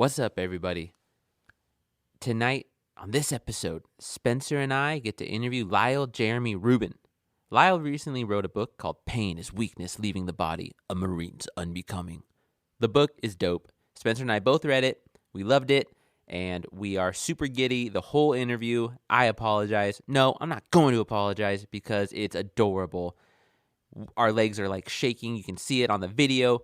What's up, everybody? Tonight, on this episode, Spencer and I get to interview Lyle Jeremy Rubin. Lyle recently wrote a book called Pain is Weakness Leaving the Body, a Marine's Unbecoming. The book is dope. Spencer and I both read it. We loved it, and we are super giddy the whole interview. I apologize. No, I'm not going to apologize because it's adorable. Our legs are like shaking. You can see it on the video.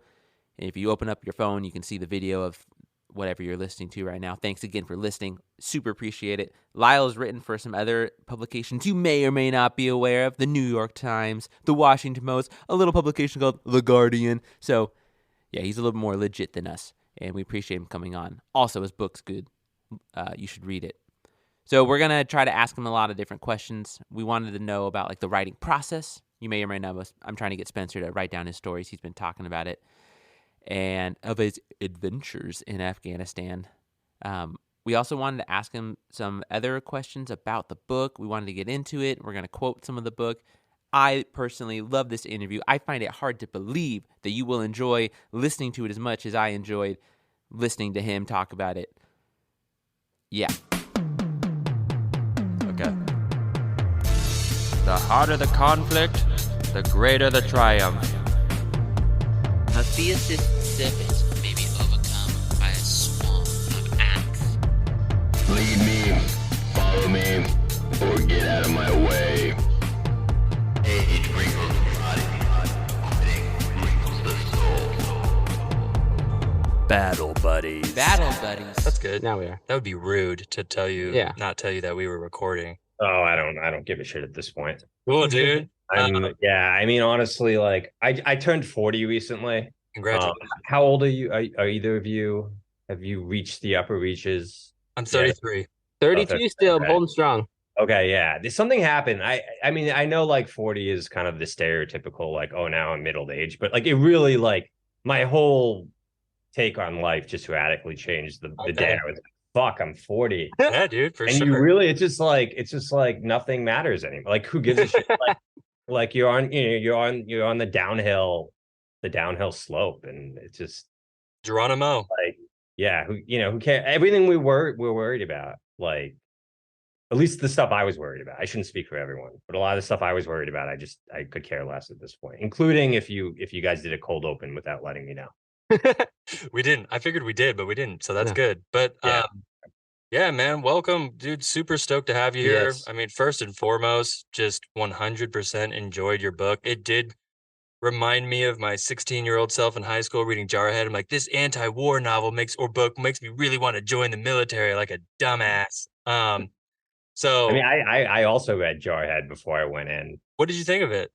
And if you open up your phone, you can see the video of whatever you're listening to right now. Thanks again for listening. Super appreciate it. Lyle's written for some other publications you may or may not be aware of. The New York Times, the Washington Post, a little publication called The Guardian. So, yeah, he's a little more legit than us, and we appreciate him coming on. Also, his book's good. You should read it. So we're going to try to ask him a lot of different questions. We wanted to know about like the writing process. You may or may not know. I'm trying to get Spencer to write down his stories. He's been talking about it. And of his adventures in Afghanistan. We also wanted to ask him some other questions about the book. We wanted to get into it. We're going to quote some of the book. I personally love this interview. I find it hard to believe that you will enjoy listening to it as much as I enjoyed listening to him talk about it. Yeah. Okay. The harder the conflict, the greater the triumph. A theist serpent may be overcome by a swarm of ants. Lead me, follow me, or get out of my way. Age wrinkles the body, quitting wrinkles the soul. Battle buddies. Battle buddies. That's good. Now we are. That would be rude to tell you, Yeah. not tell you that we were recording. Oh, I don't give a shit at this point. Cool, dude. Yeah, I mean, honestly, like I turned 40 recently. Congratulations. How old are you? Are either of you? Have you reached the upper reaches? I'm 33. 32 Okay. still Okay. holding strong. Okay, yeah. There's something happened. I mean, I know like 40 is kind of the stereotypical, like, oh, now I'm middle age, but like it really like my whole take on life just radically changed the day I was like, fuck, I'm 40. Yeah, dude, for And sure. you really, it's just like nothing matters anymore. Like, who gives a shit? Like you're on the downhill slope, and it's just Geronimo. like, yeah, who cares? Everything we're worried about, like at least the stuff I was worried about. I shouldn't speak for everyone, but a lot of the stuff I was worried about, I could care less at this point, including if you guys did a cold open without letting me know. We didn't. I figured we did, but we didn't. So that's Yeah. good. But Yeah. yeah, man, welcome, dude. Super stoked to have you here. Yes. I mean, first and foremost, just 100% enjoyed your book. It did remind me of my 16-year-old self in high school reading Jarhead. I'm like, this anti-war novel book makes me really want to join the military like a dumbass. So I mean, I also read Jarhead before I went in. what did you think of it?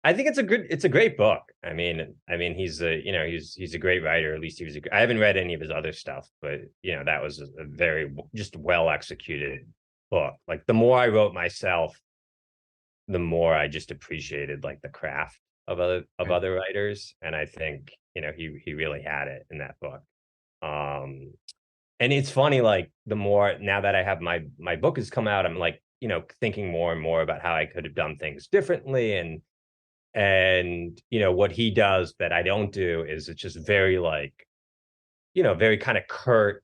I think it's a great book. I mean, he's a great writer. At least he was. I haven't read any of his other stuff, but that was a very just well executed book. Like the more I wrote myself, the more I just appreciated like the craft of other writers, and I think he really had it in that book. And it's funny, like the more now that I have my book has come out, I'm like thinking more and more about how I could have done things differently, and what he does that I don't do is it's just very like very kind of curt,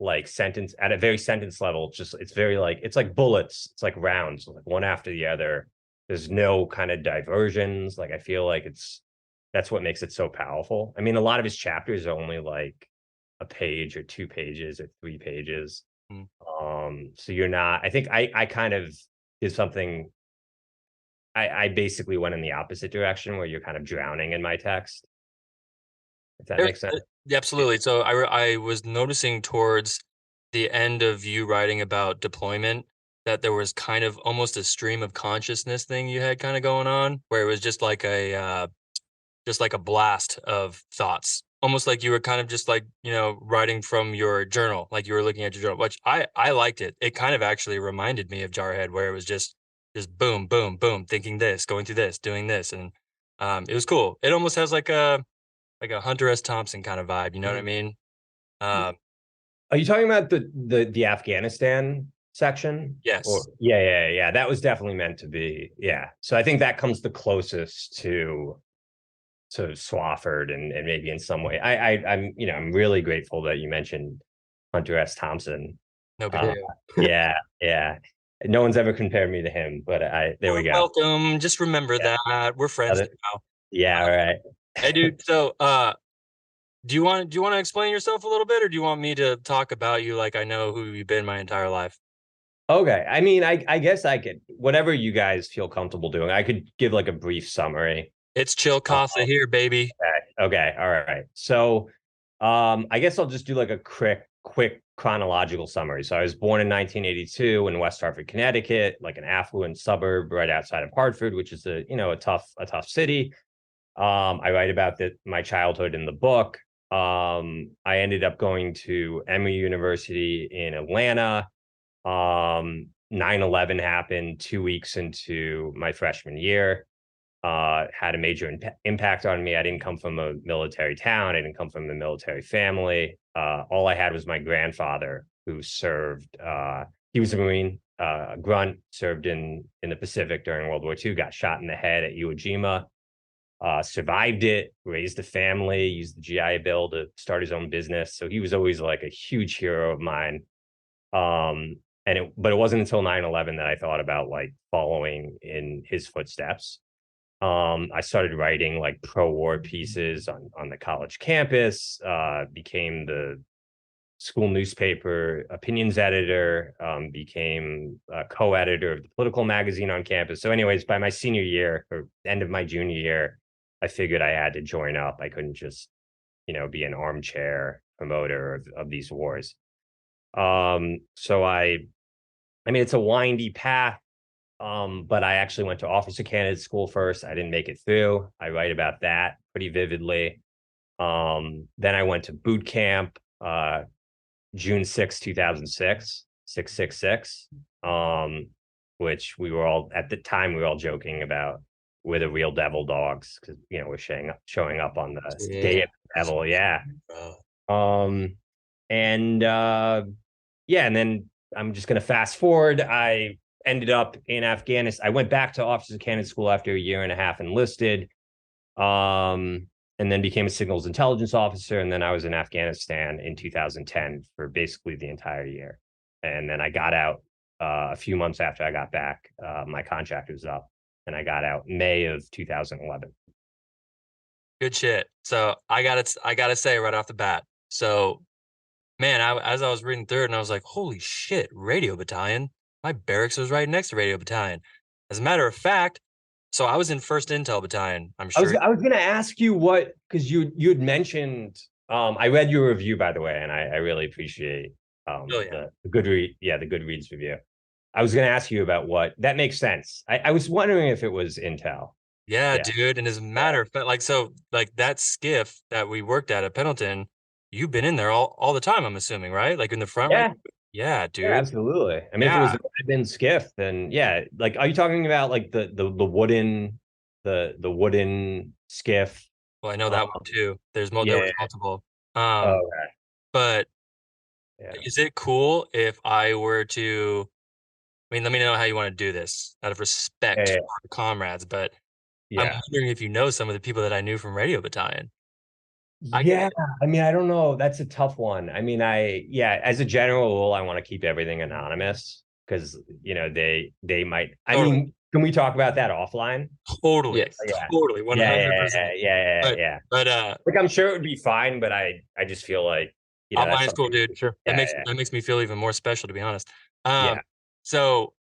like sentence at a very sentence level. It's very like it's like bullets, it's like rounds, like one after the other. There's no kind of diversions. Like I feel like that's what makes it so powerful. I mean, a lot of his chapters are only like a page or 2 pages or 3 pages. So you're not, I think I kind of did something. I basically went in the opposite direction where you're kind of drowning in my text. If that makes sense. Yeah, absolutely. So I was noticing towards the end of you writing about deployment that there was kind of almost a stream of consciousness thing you had kind of going on, where it was just like a blast of thoughts, almost like you were kind of just like writing from your journal, like you were looking at your journal, which I liked it. It kind of actually reminded me of Jarhead, where it was just boom, boom, boom, thinking this, going through this, doing this, and it was cool. It almost has like a Hunter S. Thompson kind of vibe. You know what I mean? Are you talking about the Afghanistan section? Yes. Yeah. That was definitely meant to be. Yeah. So I think that comes the closest to sort of Swafford and maybe in some way. I'm really grateful that you mentioned Hunter S. Thompson. No big Uh, deal. yeah. No one's ever compared me to him, but there we go. Welcome. Just remember that we're friends now. Yeah, all right. Hey, dude. So, do you want to explain yourself a little bit, or do you want me to talk about you like I know who you've been my entire life? Okay. I mean, I guess I could, whatever you guys feel comfortable doing. I could give like a brief summary. It's Chill Casa here, baby. Okay. All right. So, I guess I'll just do like a quick chronological summary. So I was born in 1982 in West Hartford, Connecticut, like an affluent suburb right outside of Hartford, which is a tough city. I write about my childhood in the book. I ended up going to Emory University in Atlanta. 9/11 happened 2 weeks into my freshman year. Had a major impact on me. I didn't come from a military town. I didn't come from a military family. All I had was my grandfather, who served. He was a Marine, grunt, served in the Pacific during World War II. Got shot in the head at Iwo Jima. Survived it. Raised a family. Used the GI Bill to start his own business. So he was always like a huge hero of mine. But it wasn't until 9/11 that I thought about like following in his footsteps. I started writing like pro-war pieces on the college campus, became the school newspaper opinions editor, became a co-editor of the political magazine on campus. So anyways, by my senior year or end of my junior year, I figured I had to join up. I couldn't just, be an armchair promoter of these wars. So I mean, it's a windy path. But I actually went to Officer Candidate School first. I didn't make it through. I write about that pretty vividly. Then I went to boot camp, June 6, 2006, 666, which we were all, at the time, we were all joking about we're the real devil dogs because, we're showing up on the day of the devil. Yeah. And then I'm just going to fast forward. I ended up in Afghanistan. I went back to Officer Candidate School after a year and a half enlisted, and then became a signals intelligence officer. And then I was in Afghanistan in 2010 for basically the entire year. And then I got out a few months after I got back. My contract was up, and I got out May of 2011. Good shit. So I gotta say right off the bat. So, man, as I was reading through it, and I was like, holy shit, Radio Battalion. My barracks was right next to Radio Battalion. As a matter of fact, so I was in 1st Intel Battalion. I'm sure. I was going to ask you what, because you had mentioned. I read your review, by the way, and I really appreciate the Goodreads review. I was going to ask you about what that makes sense. I was wondering if it was Intel. Yeah, dude. And as a matter of fact, like that skiff that we worked at Pendleton, you've been in there all the time, I'm assuming, right? Like in the front. Yeah. Right? Yeah, dude. Yeah, absolutely. I mean, if it was been skiff, then yeah. Like, are you talking about like the wooden skiff? Well, I know that one too. There was multiple. Okay. But is it cool if I were to? I mean, let me know how you want to do this out of respect for our comrades. But I'm wondering if you know some of the people that I knew from Radio Battalion. I mean, I don't know. That's a tough one. I mean, as a general rule, I want to keep everything anonymous because, they might. I mean, can we talk about that offline? Totally. Yes. Totally. 100%. Yeah. But like, I'm sure it would be fine, but I just feel like, offline is cool, dude. Sure. That makes me feel even more special, to be honest. So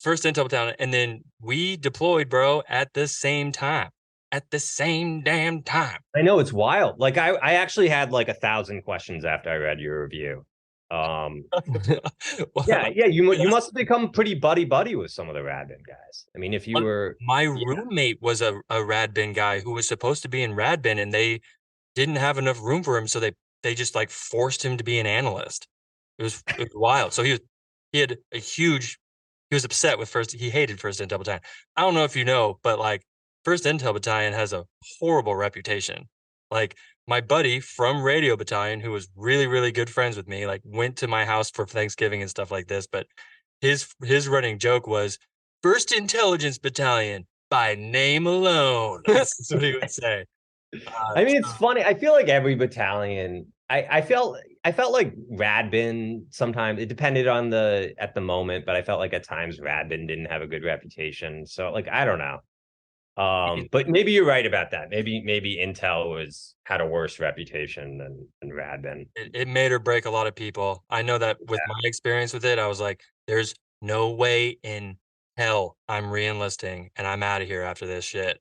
1st Intel Battalion, and then we deployed, bro, at the same time. At the same damn time. I know, it's wild. Like I actually had like 1,000 questions after I read your review. You must have become pretty buddy with some of the Radbin guys. I mean, if you were my roommate was a Radbin guy who was supposed to be in Radbin, and they didn't have enough room for him, so they just like forced him to be an analyst. It was wild. So he was upset with he hated 1st Intel Battalion. I don't know if you know, but like 1st Intel Battalion has a horrible reputation. Like my buddy from Radio Battalion, who was really, really good friends with me, like went to my house for Thanksgiving and stuff like this. But his running joke was 1st Intelligence Battalion by name alone. That's what he would say. I mean, it's funny. I feel like every battalion. I felt like Radbin sometimes. It depended on the at the moment, but I felt like at times Radbin didn't have a good reputation. So like I don't know. But maybe you're right about that. Maybe Intel was had a worse reputation than Radbin. It made or break a lot of people. I know that with my experience with it, I was like, there's no way in hell I'm re-enlisting and I'm out of here after this shit.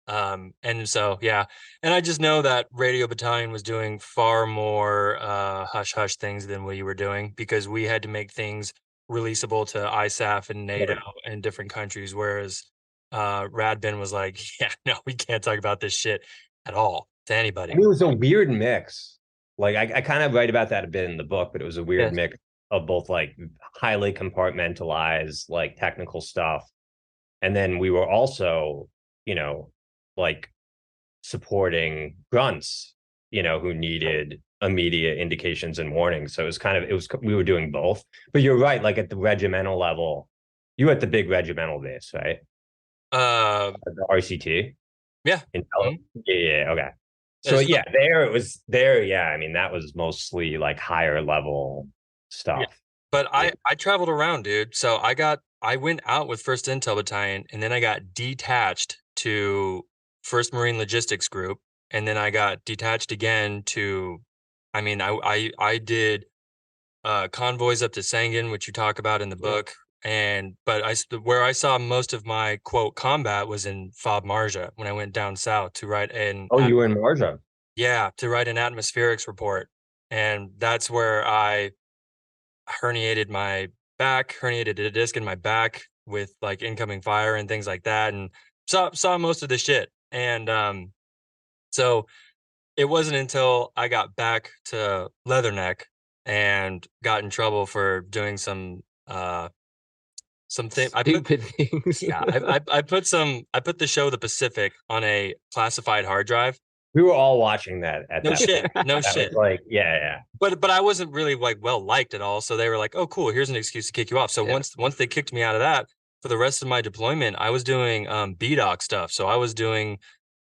And so, yeah. And I just know that Radio Battalion was doing far more hush hush things than we were doing because we had to make things releasable to ISAF and NATO and different countries. Whereas Radbin was like, yeah, no, we can't talk about this shit at all to anybody. I mean, it was a weird mix. Like I kind of write about that a bit in the book, but it was a weird mix of both like highly compartmentalized, like technical stuff. And then we were also, like supporting grunts, who needed immediate indications and warnings. So we were doing both. But you're right, like at the regimental level, you were at the big regimental base, right? The RCT. Yeah. Yeah, okay. So yeah, yeah. I mean, that was mostly like higher level stuff. Yeah. But I traveled around, dude. So I went out with 1st Intel Battalion, and then I got detached to 1st Marine Logistics Group, and then I got detached again to, I mean, I did convoys up to Sangin, which you talk about in the book, but where I saw most of my quote combat was in Fob Marja when I went down south to write you were in Marja? Yeah, to write an atmospherics report, and that's where I herniated a disc in my back with like incoming fire and things like that, and saw most of the shit. And so it wasn't until I got back to Leatherneck and got in trouble for doing some things. Stupid things. Yeah, I put the show The Pacific on a classified hard drive. We were all watching that at No that shit. point. No That shit. was like, yeah. But I wasn't really like well liked at all. So they were like, "Oh, cool. Here's an excuse to kick you off." So once they kicked me out of that, for the rest of my deployment, I was doing BDoc stuff. So I was doing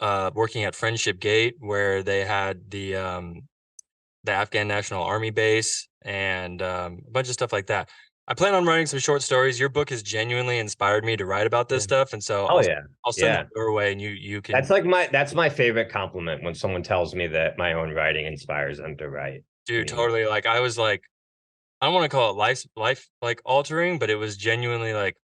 working at Friendship Gate, where they had the Afghan National Army base and a bunch of stuff like that. I plan on writing some short stories. Your book has genuinely inspired me to write about this stuff, and so I'll send it your way, and you can. That's my favorite compliment when someone tells me that my own writing inspires them to write. Dude, totally. Like I was like, I don't want to call it life like altering, but it was genuinely like,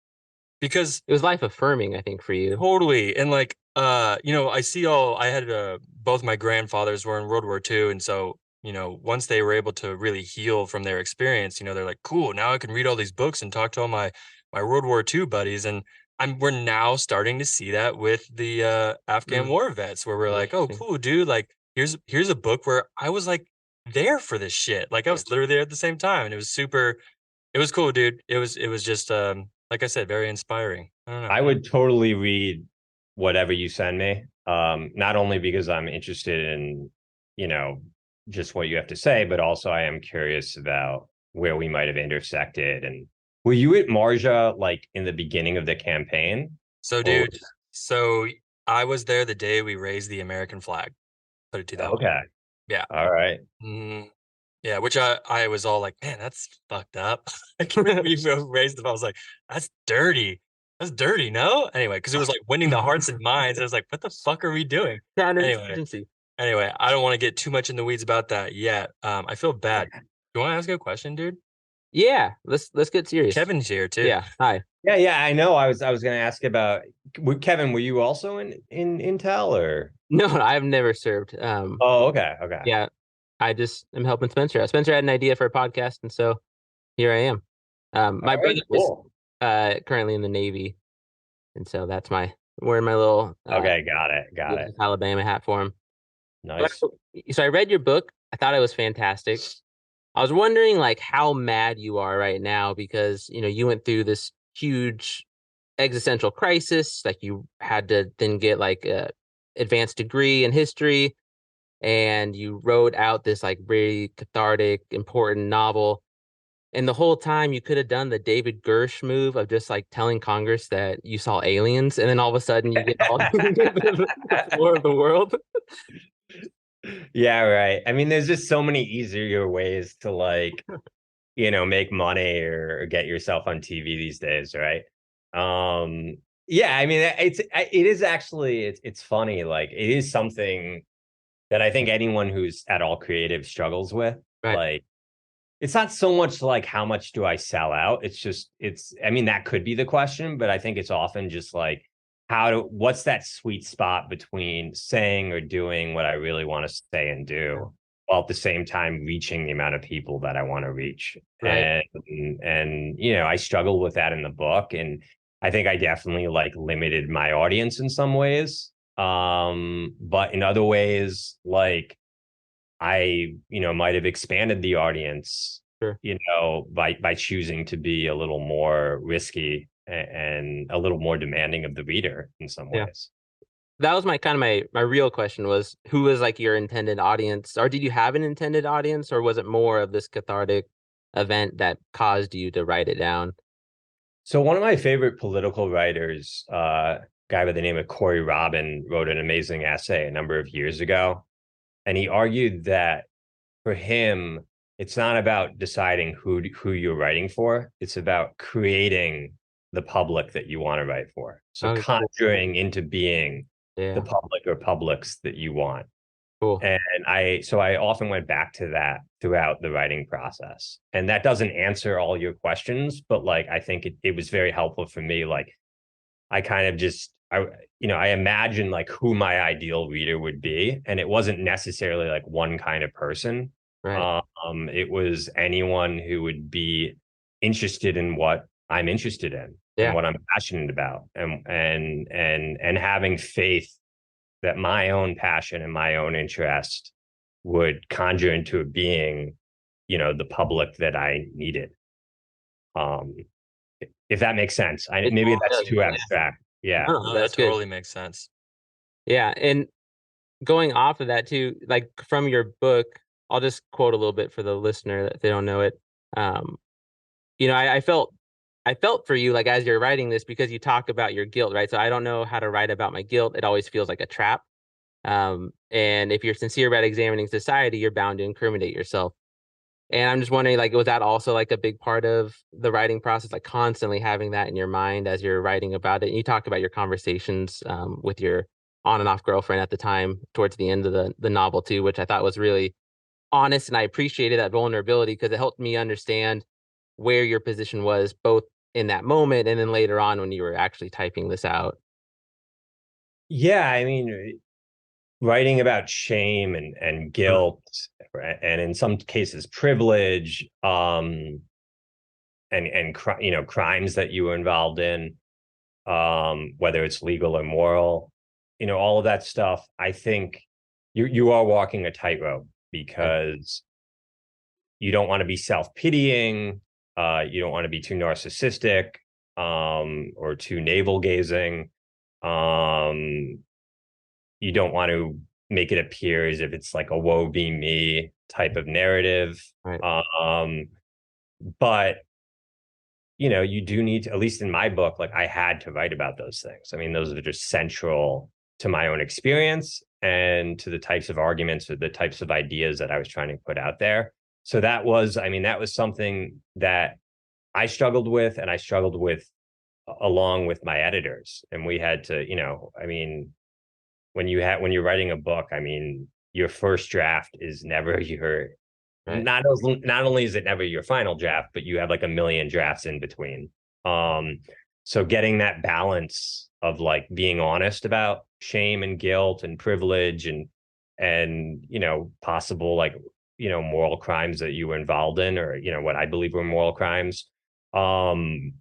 because it was life affirming, I think, for you. Totally. And like I had both my grandfathers were in World War II, and so once they were able to really heal from their experience, they're like, cool, now I can read all these books and talk to all my World War II buddies. And we're now starting to see that with the Afghan war vets, where we're like, oh, cool, dude, like here's a book where I was like there for this shit. Like I was literally there at the same time, and it was cool, dude. It was just like I said, very inspiring. I don't know. I would totally read whatever you send me. Not only because I'm interested in, just what you have to say, but also I am curious about where we might have intersected. And were you at Marja like in the beginning of the campaign? So, dude, I was there the day we raised the American flag. Put it to that way. Okay. Yeah. All right. Mm-hmm. Yeah, which I was all like, man, that's fucked up. Like when we raised them, I was like, that's dirty. That's dirty, no? Anyway, because it was like winning the hearts and minds. I was like, what the fuck are we doing? Anyway, I don't want to get too much in the weeds about that yet. I feel bad. You want to ask a question, dude? Yeah, let's get serious. Kevin's here too. Yeah, hi. Yeah, I know. I was going to ask about Kevin. Were you also in Intel or? No, I've never served. Oh, okay. Yeah, I just am helping Spencer. Spencer had an idea for a podcast, and so here I am. My brother is currently in the Navy, and so that's wearing my little okay, got it. Alabama hat for him. Nice. So I read your book. I thought it was fantastic. I was wondering like how mad you are right now because you went through this huge existential crisis. Like you had to then get like a advanced degree in history, and you wrote out this like very cathartic, important novel. And the whole time you could have done the David Gersh move of just like telling Congress that you saw aliens, and then all of a sudden you get all the floor of the world. Yeah, right. I mean, there's just so many easier ways to like, make money or get yourself on TV these days, right? Yeah, I mean, it is actually it's funny. Like, it is something that I think anyone who's at all creative struggles with. Right, Like, it's not so much like how much do I sell out? I mean, that could be the question, but I think it's often just like what's that sweet spot between saying or doing what I really want to say and do, while at the same time reaching the amount of people that I want to reach. right. And I struggle with that in the book. And I think I definitely like limited my audience in some ways. But in other ways, like might have expanded the audience, Sure. by choosing to be a little more risky and a little more demanding of the reader in some Yeah. ways. That was my kind of my real question was who was like your intended audience, or did you have an intended audience, or was it more of this cathartic event that caused you to write it down? So one of my favorite political writers, guy by the name of Corey Robin, wrote an amazing essay a number of years ago. And he argued that for him, it's not about deciding who you're writing for. It's about creating the public that you want to write for. So Oh, cool. conjuring into being the Yeah, public or publics that you want. cool. And I often went back to that throughout the writing process. And that doesn't answer all your questions, but like I think it was very helpful for me. Like I kind of just I imagine like who my ideal reader would be, and it wasn't necessarily like one kind of person. Right. It was anyone who would be interested in what I'm interested in and Yeah. what I'm passionate about, and having faith that my own passion and my own interest would conjure into a being, the public that I needed. Um, if that makes sense. It Maybe totally that's does. too abstract. Yeah. No, No, that's that good. totally makes sense. Yeah, and going off of that too, like from your book, I'll just quote a little bit for the listener that they don't know it. Um, I felt for you like as you're writing this because you talk about your guilt, right? So I don't know how to write about my guilt. It always feels like a trap. And if you're sincere about examining society, you're bound to incriminate yourself. And I'm just wondering, like, was that also like a big part of the writing process, like constantly having that in your mind as you're writing about it? And you talk about your conversations with your on and off girlfriend at the time towards the end of the novel too, which I thought was really honest, and I appreciated that vulnerability because it helped me understand where your position was both in that moment and then later on when you were actually typing this out. Yeah, I mean, writing about shame and guilt, right, and in some cases privilege, and crimes that you were involved in, whether it's legal or moral, all of that stuff. I think you are walking a tightrope Right. because you don't want to be self-pitying, you don't want to be too narcissistic, or too navel-gazing. Um, you don't want to make it appear as if it's like a woe be me type of narrative. Right. But you do need to, at least in my book, like I had to write about those things. I mean, those are just central to my own experience and to the types of arguments or the types of ideas that I was trying to put out there. So that was something that I struggled with, and I struggled with along with my editors. And we had to, I mean, when you're writing a book, I mean, your first draft is never your Right. not only is it never your final draft, but you have like a million drafts in between. So getting that balance of like being honest about shame and guilt and privilege and possible like moral crimes that you were involved in, or what I believe were moral crimes. Um,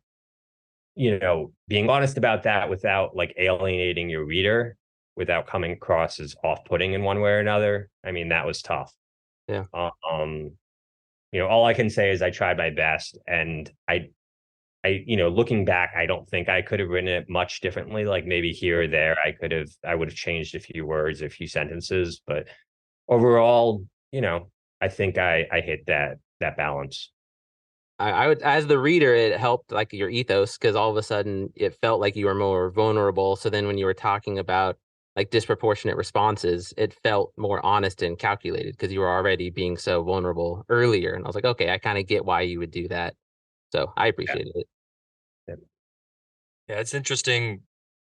being honest about that without like alienating your reader, without coming across as off-putting in one way or another. I mean, that was tough. Yeah. All I can say is I tried my best, and looking back, I don't think I could have written it much differently. Like maybe here or there, I would have changed a few words, a few sentences, but overall, I think I hit that balance. I would, as the reader, it helped like your ethos because all of a sudden it felt like you were more vulnerable. So then when you were talking about like disproportionate responses, it felt more honest and calculated because you were already being so vulnerable earlier. And I was like, okay, I kind of get why you would do that. So I appreciated it. Yeah. Yeah, it's interesting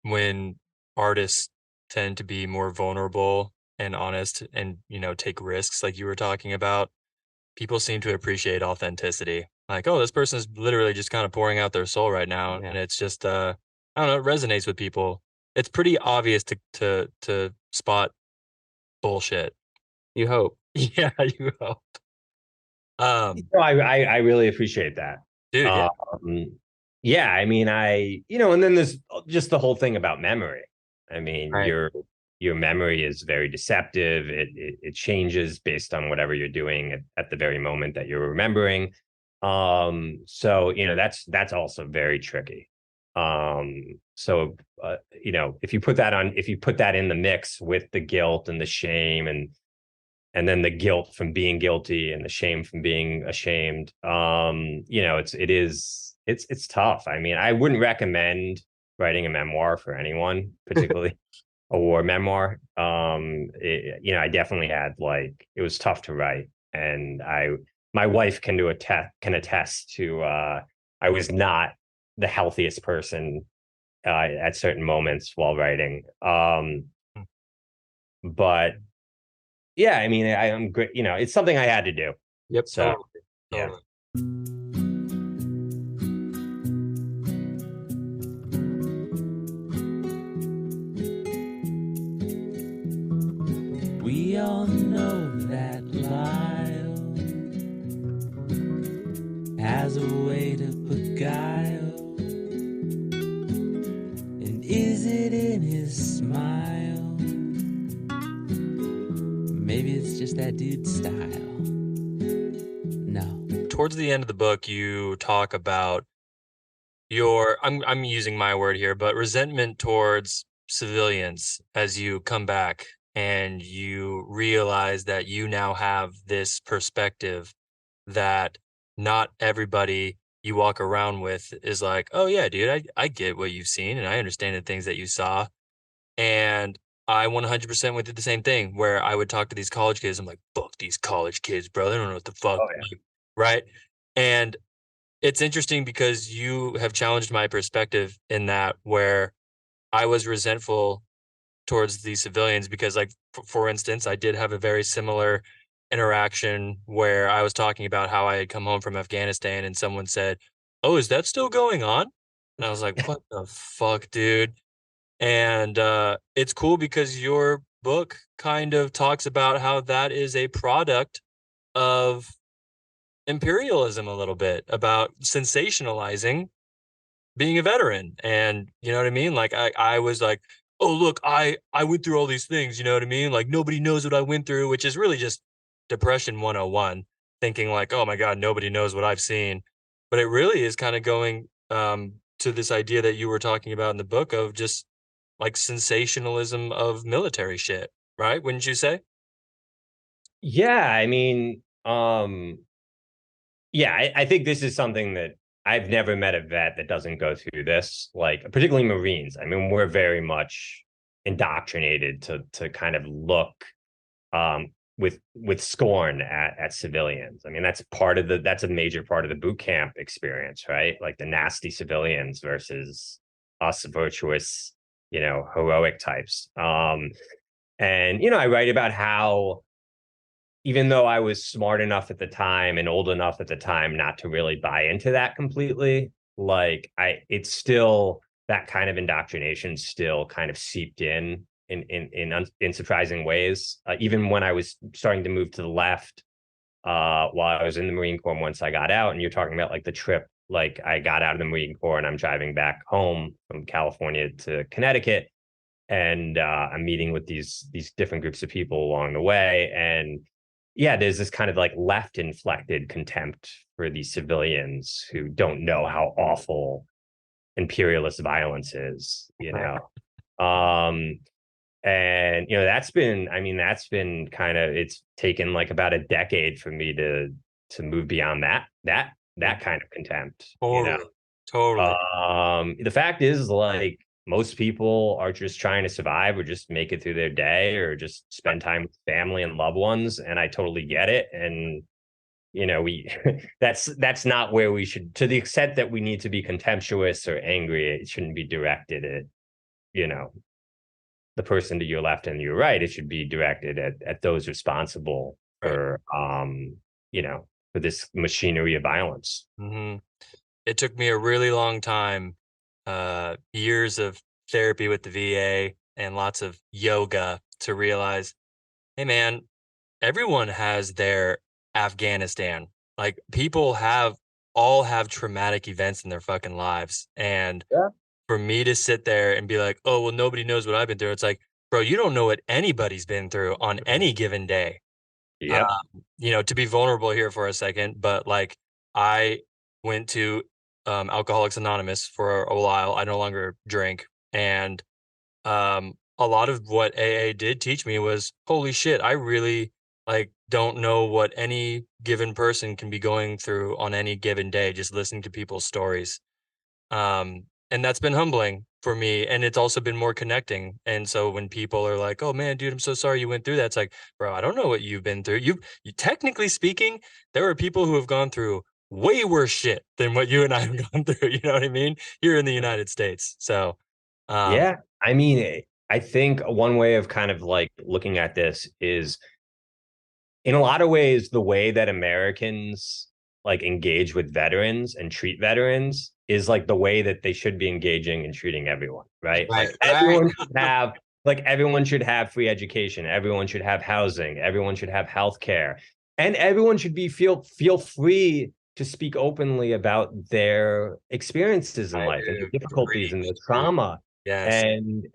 when artists tend to be more vulnerable and honest and, take risks like you were talking about. People seem to appreciate authenticity. Like, oh, this person is literally just kind of pouring out their soul right now. Yeah. And it's just I don't know, it resonates with people. It's pretty obvious to spot bullshit. You hope. Yeah, you hope. No, I really appreciate that. Dude, yeah. Yeah, I mean, and then there's just the whole thing about memory. I mean, Right. your memory is very deceptive. It changes based on whatever you're doing at the very moment that you're remembering. So that's also very tricky. So if you put that in the mix with the guilt and the shame and then the guilt from being guilty and the shame from being ashamed, it's tough. I mean, I wouldn't recommend writing a memoir for anyone, particularly a war memoir. I definitely had it was tough to write, and my wife can attest to I was not the healthiest person at certain moments while writing. But yeah, I mean, I'm great. It's something I had to do. Yep. So Totally. yeah. Totally. We all know that Lyle has a way to beguile. And is it in his smile? Maybe it's just that dude's style. No. Towards the end of the book, you talk about I'm using my word here, but resentment towards civilians as you come back and you realize that you now have this perspective that not everybody you walk around with is like, oh yeah, dude, I get what you've seen and I understand the things that you saw. And I 100% went through the same thing where I would talk to these college kids. I'm like, fuck these college kids, bro. They don't know what the fuck. Oh yeah. Right. And it's interesting because you have challenged my perspective in that where I was resentful towards the civilians because for instance, I did have a very similar interaction where I was talking about how I had come home from Afghanistan and someone said, "Oh, is that still going on?" And I was like, "What the fuck, dude?" And it's cool because your book kind of talks about how that is a product of imperialism a little bit, about sensationalizing being a veteran. And you know what I mean? Like I was like, oh look, I went through all these things, you know what I mean? Like nobody knows what I went through, which is really just depression 101, thinking like, oh my God, nobody knows what I've seen. But it really is kind of going to this idea that you were talking about in the book of just like sensationalism of military shit, right? Wouldn't you say? Yeah, I mean, yeah, I think this is something that I've never met a vet that doesn't go through this, like particularly Marines. I mean, we're very much indoctrinated to kind of look with scorn at civilians. I mean, that's a major part of the boot camp experience, right? Like the nasty civilians versus us virtuous, heroic types. And I write about how even though I was smart enough at the time and old enough at the time not to really buy into that completely, it's still that kind of indoctrination still kind of seeped in surprising ways. Even when I was starting to move to the left, while I was in the Marine Corps, once I got out, and you're talking about like the trip, like I got out of the Marine Corps and I'm driving back home from California to Connecticut, and I'm meeting with these different groups of people along the way, and yeah, there's this kind of like left inflected contempt for these civilians who don't know how awful imperialist violence is, and that's been kind of, it's taken like about a decade for me to move beyond that that kind of contempt, Totally. The fact is, like, most people are just trying to survive or just make it through their day or just spend time with family and loved ones. And I totally get it. And, we that's not where we should, to the extent that we need to be contemptuous or angry, it shouldn't be directed at, you know, the person to your left and your right. It should be directed at those responsible for, for this machinery of violence. Mm-hmm. It took me a really long time, years of therapy with the VA and lots of yoga to realize, hey man, everyone has their Afghanistan. Like people all have traumatic events in their fucking lives. And Yeah. for me to sit there and be like, oh, well, nobody knows what I've been through. It's like, bro, you don't know what anybody's been through on any given day. Yep. To be vulnerable here for a second, but like I went to Alcoholics Anonymous for a while. I no longer drink. And a lot of what AA did teach me was, holy shit, I really like don't know what any given person can be going through on any given day, just listening to people's stories. And that's been humbling for me. And it's also been more connecting. And so when people are like, oh man, dude, I'm so sorry you went through that. It's like, bro, I don't know what you've been through. You technically speaking, there are people who have gone through way worse shit than what you and I have gone through. You know what I mean? Here in the United States. So, Yeah. I mean, I think one way of kind of like looking at this is, in a lot of ways, the way that Americans like engage with veterans and treat veterans is like the way that they should be engaging and treating everyone, right? right, Like everyone should have free education, everyone should have housing, everyone should have health care, and everyone should feel free to speak openly about their experiences in life and their difficulties and their trauma. Yes.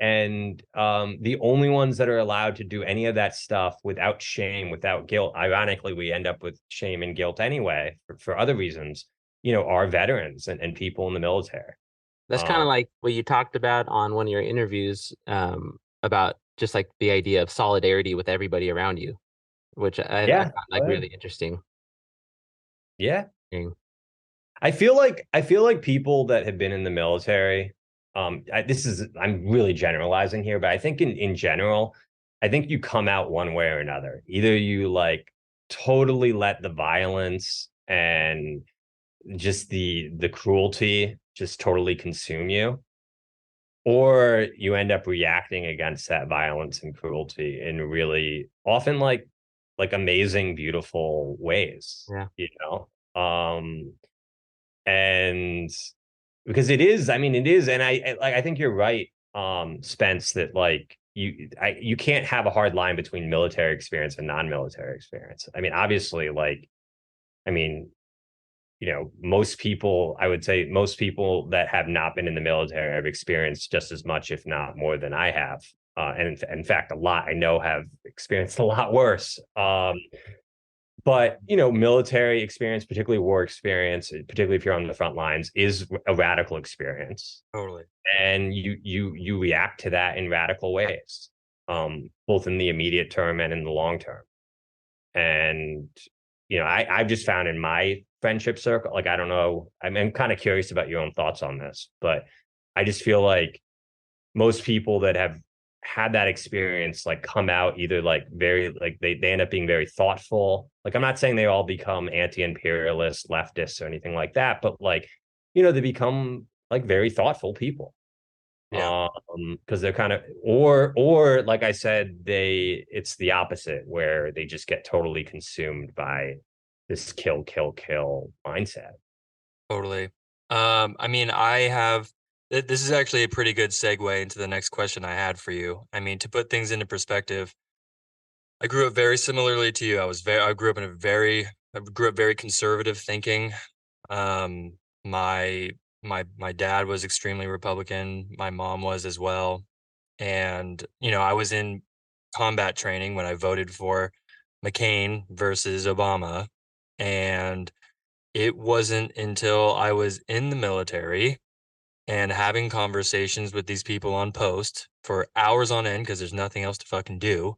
And the only ones that are allowed to do any of that stuff without shame, without guilt, ironically, we end up with shame and guilt anyway for other reasons, are veterans and people in the military. That's kind of like what you talked about on one of your interviews, about just like the idea of solidarity with everybody around you, which I found like really interesting. Yeah. I feel like people that have been in the military, I'm really generalizing here, but I think in general, I think you come out one way or another. Either you like totally let the violence and just the cruelty just totally consume you, or you end up reacting against that violence and cruelty in really often like amazing, beautiful ways. And because it is, and I think you're right, Spence, that like you can't have a hard line between military experience and non-military experience. I mean, obviously, most people, I would say most people that have not been in the military have experienced just as much, if not more than I have. And in fact, a lot I know have experienced a lot worse. But military experience, particularly war experience, particularly if you're on the front lines, is a radical experience. Totally. And you react to that in radical ways, both in the immediate term and in the long term. And I've just found in my friendship circle, like, I don't know, I'm kind of curious about your own thoughts on this, but I just feel like most people that have had that experience like come out either like very like they end up being very thoughtful. Like, I'm not saying they all become anti-imperialist leftists or anything like that, but like, they become like very thoughtful people. Because they're kind of, or like I said, it's the opposite, where they just get totally consumed by this kill mindset. Totally. I mean, this is actually a pretty good segue into the next question I had for you. I mean, to put things into perspective, I grew up very similarly to you. I grew up very conservative thinking. My dad was extremely Republican. My mom was as well. And, I was in combat training when I voted for McCain versus Obama. And it wasn't until I was in the military and having conversations with these people on post for hours on end, because there's nothing else to fucking do,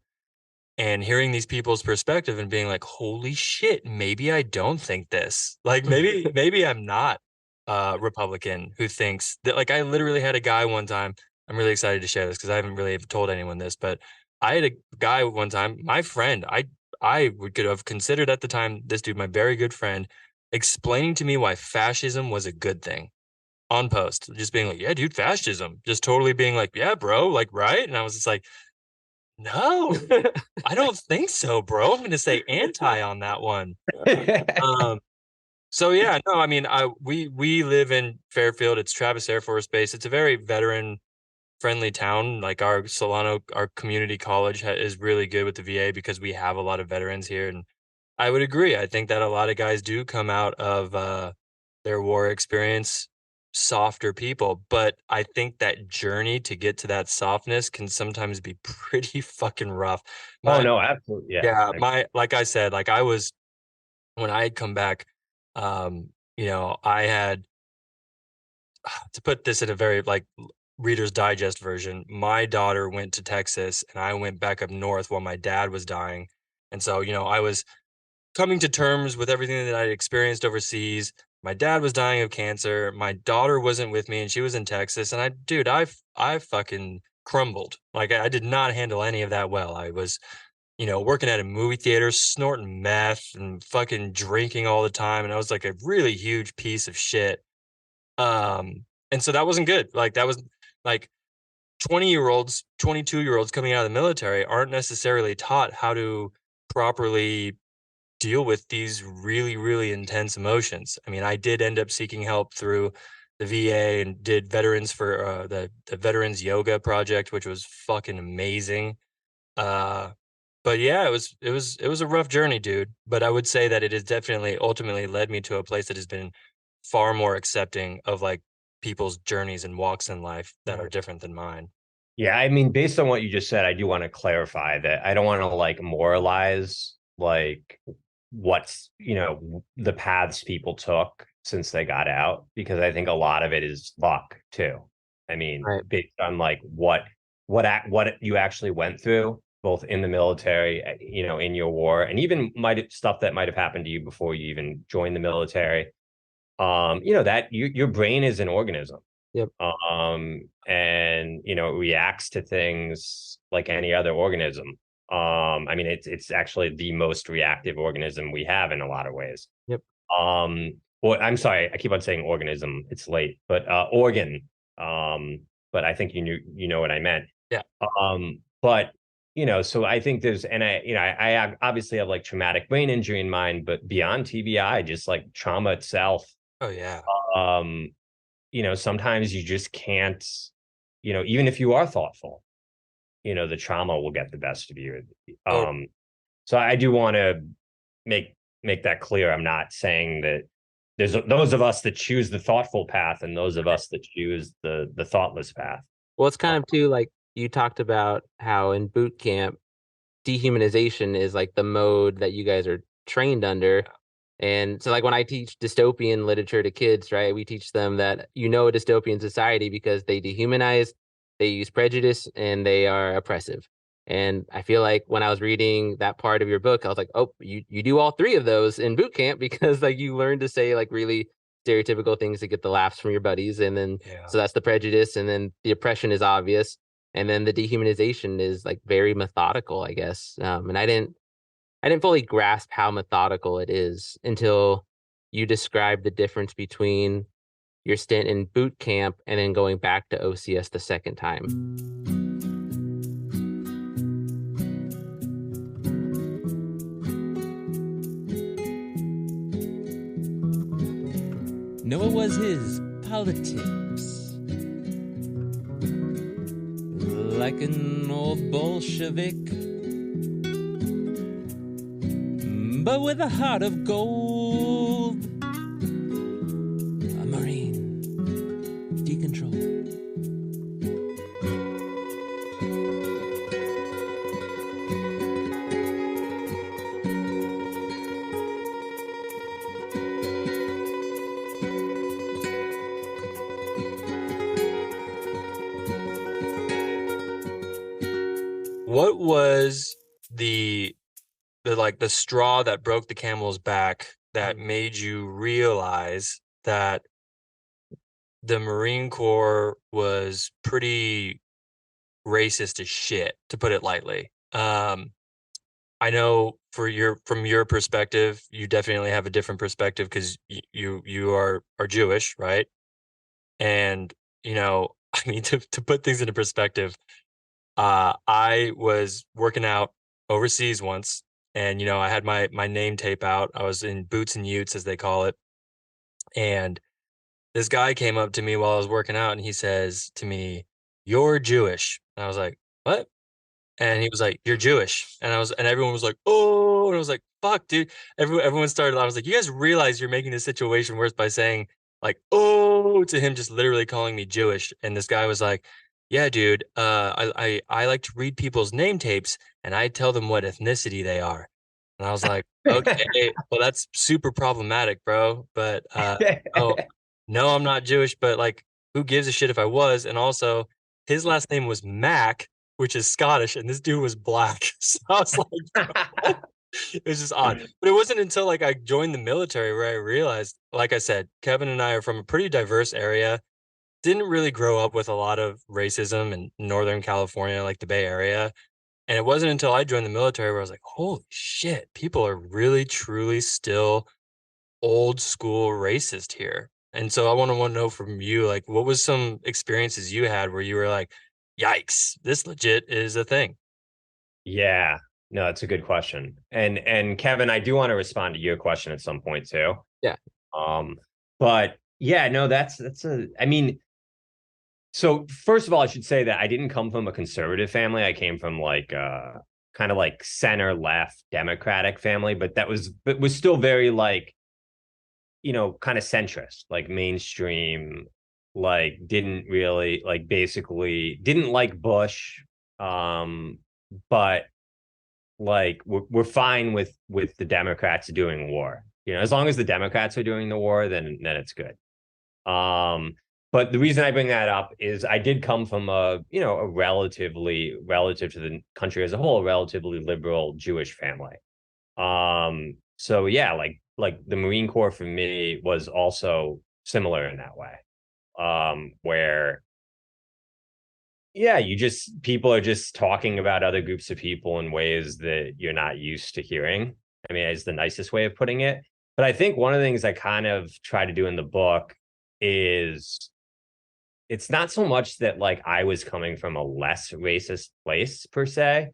and hearing these people's perspective and being like, holy shit, maybe I don't think this. Like maybe I'm not a Republican who thinks that. Like, I literally had a guy one time. I'm really excited to share this because I haven't really told anyone this, but I had a guy one time, my friend, could have considered at the time, this dude, my very good friend, explaining to me why fascism was a good thing on post, just being like, yeah, dude, fascism, just totally being like, yeah, bro, like, right. And I was just like, no, I don't think so, bro. I'm going to say anti on that one. So yeah, no, I mean, we live in Fairfield. It's Travis Air Force Base. It's a very veteran friendly town. Like, our Solano, our community college is really good with the VA because we have a lot of veterans here. And I would agree. I think that a lot of guys do come out of their war experience softer people, but I think that journey to get to that softness can sometimes be pretty fucking rough. Oh no, absolutely. Yeah. Yeah, like I said, like, I was, when I had come back, I had, to put this in a very, like, Reader's Digest version, my daughter went to Texas and I went back up north while my dad was dying. And so, I was coming to terms with everything that I'd experienced overseas. My dad was dying of cancer. My daughter wasn't with me and she was in Texas. And I fucking crumbled. Like, I did not handle any of that well. I was, working at a movie theater, snorting meth and fucking drinking all the time. And I was like a really huge piece of shit. And so that wasn't good. Like, that was like, 20-year-olds, 22-year-olds coming out of the military aren't necessarily taught how to properly deal with these really, really intense emotions. I mean, I did end up seeking help through the VA and did veterans for the Veterans Yoga Project, which was fucking amazing. But yeah, it was a rough journey, dude. But I would say that it has definitely ultimately led me to a place that has been far more accepting of, like, people's journeys and walks in life that are different than mine. Yeah, I mean, based on what you just said, I do want to clarify that I don't want to like moralize like what's, the paths people took since they got out, because I think a lot of it is luck too. I mean, Right. based on like what you actually went through, both in the military, in your war, and even stuff that might have happened to you before you even joined the military. That your brain is an organism. Yep. And it reacts to things like any other organism. I mean, it's actually the most reactive organism we have in a lot of ways. Yep. Well, I'm sorry, I keep on saying organism. It's late, but organ. But I think you know what I meant. Yeah. But so I think there's, and I obviously have like traumatic brain injury in mind, but beyond TBI, just like trauma itself. Oh yeah. Sometimes you just can't, even if you are thoughtful, the trauma will get the best of you. So I do want to make that clear. I'm not saying that there's those of us that choose the thoughtful path and those of us that choose the thoughtless path. Well, it's kind of too, like, you talked about how in boot camp, dehumanization is like the mode that you guys are trained under. And so, like, when I teach dystopian literature to kids, right, we teach them that a dystopian society because they dehumanize, they use prejudice, and they are oppressive. And I feel like when I was reading that part of your book, I was like, oh, you do all three of those in boot camp because, like, you learn to say, like, really stereotypical things to get the laughs from your buddies. And then, so that's the prejudice. And then the oppression is obvious. And then the dehumanization is, like, very methodical, I guess. And I didn't fully grasp how methodical it is until you described the difference between your stint in boot camp and then going back to OCS the second time. Noah was his politics, like an old Bolshevik, but with a heart of gold. A Marine, decontrol. What was the straw that broke the camel's back that made you realize that the Marine Corps was pretty racist as shit, to put it lightly. I know from your perspective, you definitely have a different perspective because you are Jewish, right? And I mean, to put things into perspective, I was working out overseas once, and I had my name tape out. I was in boots and utes, as they call it, and this guy came up to me while I was working out, and he says to me, "You're Jewish." And I was like, "What?" And he was like, "You're Jewish." And everyone was like, "Oh," and I was like, "Fuck, dude." Everyone started. I was like, "You guys realize you're making the situation worse by saying like, oh," to him, just literally calling me Jewish. And this guy was like, "Yeah, dude. I like to read people's name tapes and I tell them what ethnicity they are." And I was like, "Okay, well, that's super problematic, bro. But oh, no, I'm not Jewish. But like, who gives a shit if I was?" And also, his last name was Mac, which is Scottish, and this dude was black. So I was like, it was just odd. But it wasn't until like I joined the military where I realized, like I said, Kevin and I are from a pretty diverse area. Didn't really grow up with a lot of racism in Northern California, like the Bay Area. And it wasn't until I joined the military where I was like, holy shit, people are really, truly still old school racist here. And so I want to know from you, like, what was some experiences you had where you were like, yikes, this legit is a thing? Yeah, no, it's a good question. And Kevin, I do want to respond to your question at some point too. Yeah. Um, but yeah, no, that's a I mean, so first of all, I should say that I didn't come from a conservative family. I came from like kind of like center left Democratic family, but was still very like, kind of centrist, like mainstream, like didn't really like basically didn't like Bush. But like we're fine with the Democrats doing war. As long as the Democrats are doing the war, then it's good. But the reason I bring that up is I did come from a relatively, relative to the country as a whole, a relatively liberal Jewish family. So yeah, like the Marine Corps for me was also similar in that way. Where yeah, people are just talking about other groups of people in ways that you're not used to hearing. I mean, is the nicest way of putting it. But I think one of the things I kind of try to do in the book is it's not so much that like I was coming from a less racist place per se.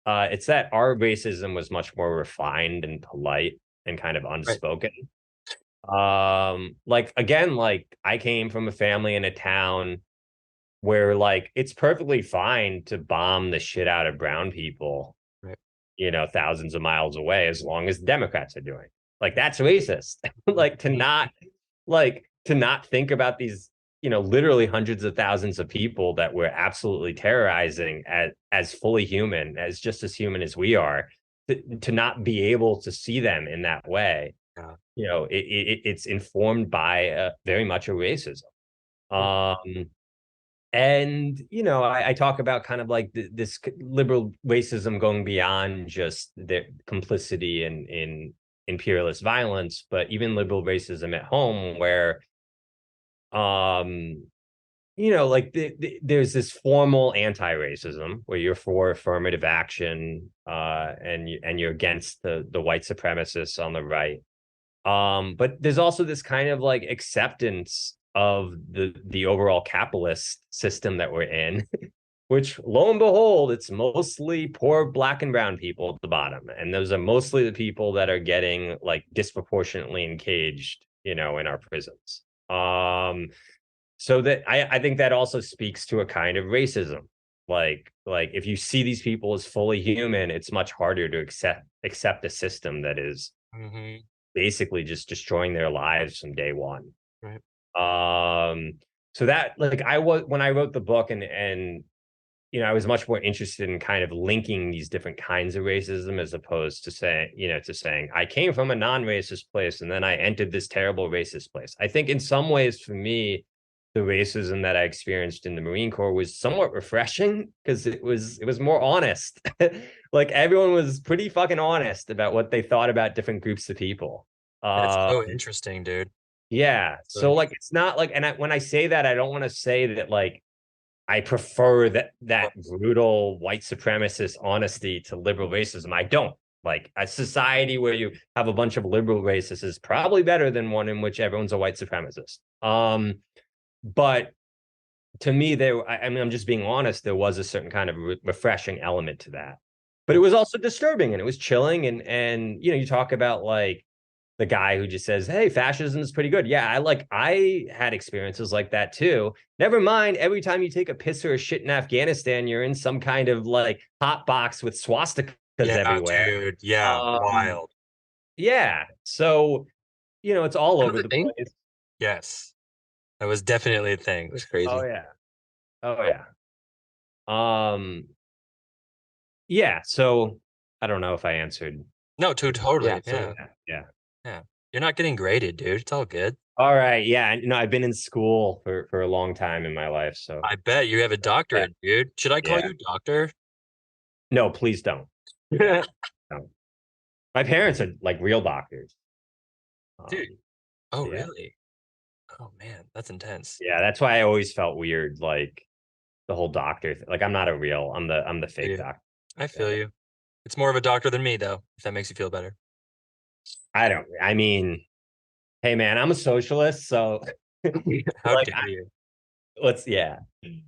It's that our racism was much more refined and polite and kind of Right. unspoken. Like again, like I came from a family in a town where like it's perfectly fine to bomb the shit out of brown people, Right. thousands of miles away as long as the Democrats are doing. Like that's racist. Like to not think about these, literally hundreds of thousands of people that we're absolutely terrorizing as fully human, as just as human as we are, to not be able to see them in that way. Yeah. It's informed by very much a racism. Yeah. And I talk about kind of like this liberal racism going beyond just the complicity in imperialist violence, but even liberal racism at home, where like there's this formal anti-racism where you're for affirmative action, and you're against the white supremacists on the right. But there's also this kind of like acceptance of the overall capitalist system that we're in, which lo and behold, it's mostly poor black and brown people at the bottom. And those are mostly the people that are getting like disproportionately encaged, in our prisons. So that I think that also speaks to a kind of racism. Like if you see these people as fully human, it's much harder to accept a system that is Mm-hmm. basically just destroying their lives from day one. Right. So that like I was when I wrote the book and I was much more interested in kind of linking these different kinds of racism as opposed to saying I came from a non-racist place and then I entered this terrible racist place. I think in some ways for me, the racism that I experienced in the Marine Corps was somewhat refreshing because it was more honest. Like everyone was pretty fucking honest about what they thought about different groups of people. That's Uh, so interesting, dude. yeah. So So like it's not like, and when I say that, I don't want to say that like I prefer that brutal white supremacist honesty to liberal racism. I don't. Like a society where you have a bunch of liberal racists is probably better than one in which everyone's a white supremacist. But to me, I mean, I'm just being honest, there was a certain kind of refreshing element to that. But it was also disturbing and it was chilling. And you know, you talk about like the guy who just says, "Hey, fascism is pretty good." Yeah, I had experiences like that too. Never mind, every time you take a piss or a shit in Afghanistan, you're in some kind of like hot box with swastikas yeah, everywhere. dude. Yeah, Um, wild. yeah. So, you know, it's all That was over a the thing. place. Yes, that was definitely a It thing. was crazy. Oh yeah. Oh yeah. Um, yeah. So I don't know if I answered. No, totally. Yeah. So Yeah, Yeah. yeah. You're not getting graded, dude. It's all good. All right. Yeah. You know, I've been in school for a long time in my life. So I bet you have a yeah. doctorate, dude. Should I call Yeah. you doctor? No, please don't. Yeah. No. My parents are like real doctors. Dude. Um, Oh, yeah. really? Oh man, that's intense. Yeah. That's why I always felt weird, like the whole doctor like I'm not a real, I'm the fake Yeah, doctor. I feel Yeah. you. It's more of a doctor than me, though, if that makes you feel better. I mean, hey man, I'm a socialist, so How like dare you? yeah.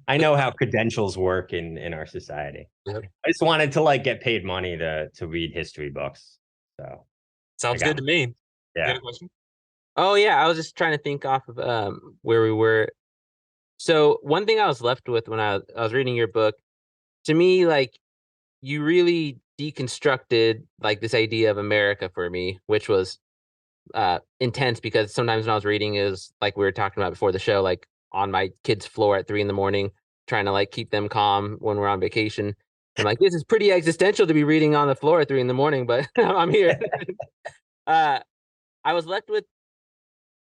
I know how credentials work in our society. Yep. I just wanted to like get paid money to read history books. So I Sounds got good to me. You got yeah. a question? oh yeah, I was just trying to think off of where we were. So one thing I was left with when I was reading your book, to me, like you really deconstructed like this idea of America for me, which was intense because sometimes when I was reading is like we were talking about before the show, like on my kid's floor at 3 a.m, trying to like keep them calm when we're on vacation. I'm like, this is pretty existential to be reading on the floor at 3 a.m, but I'm here. uh, I was left with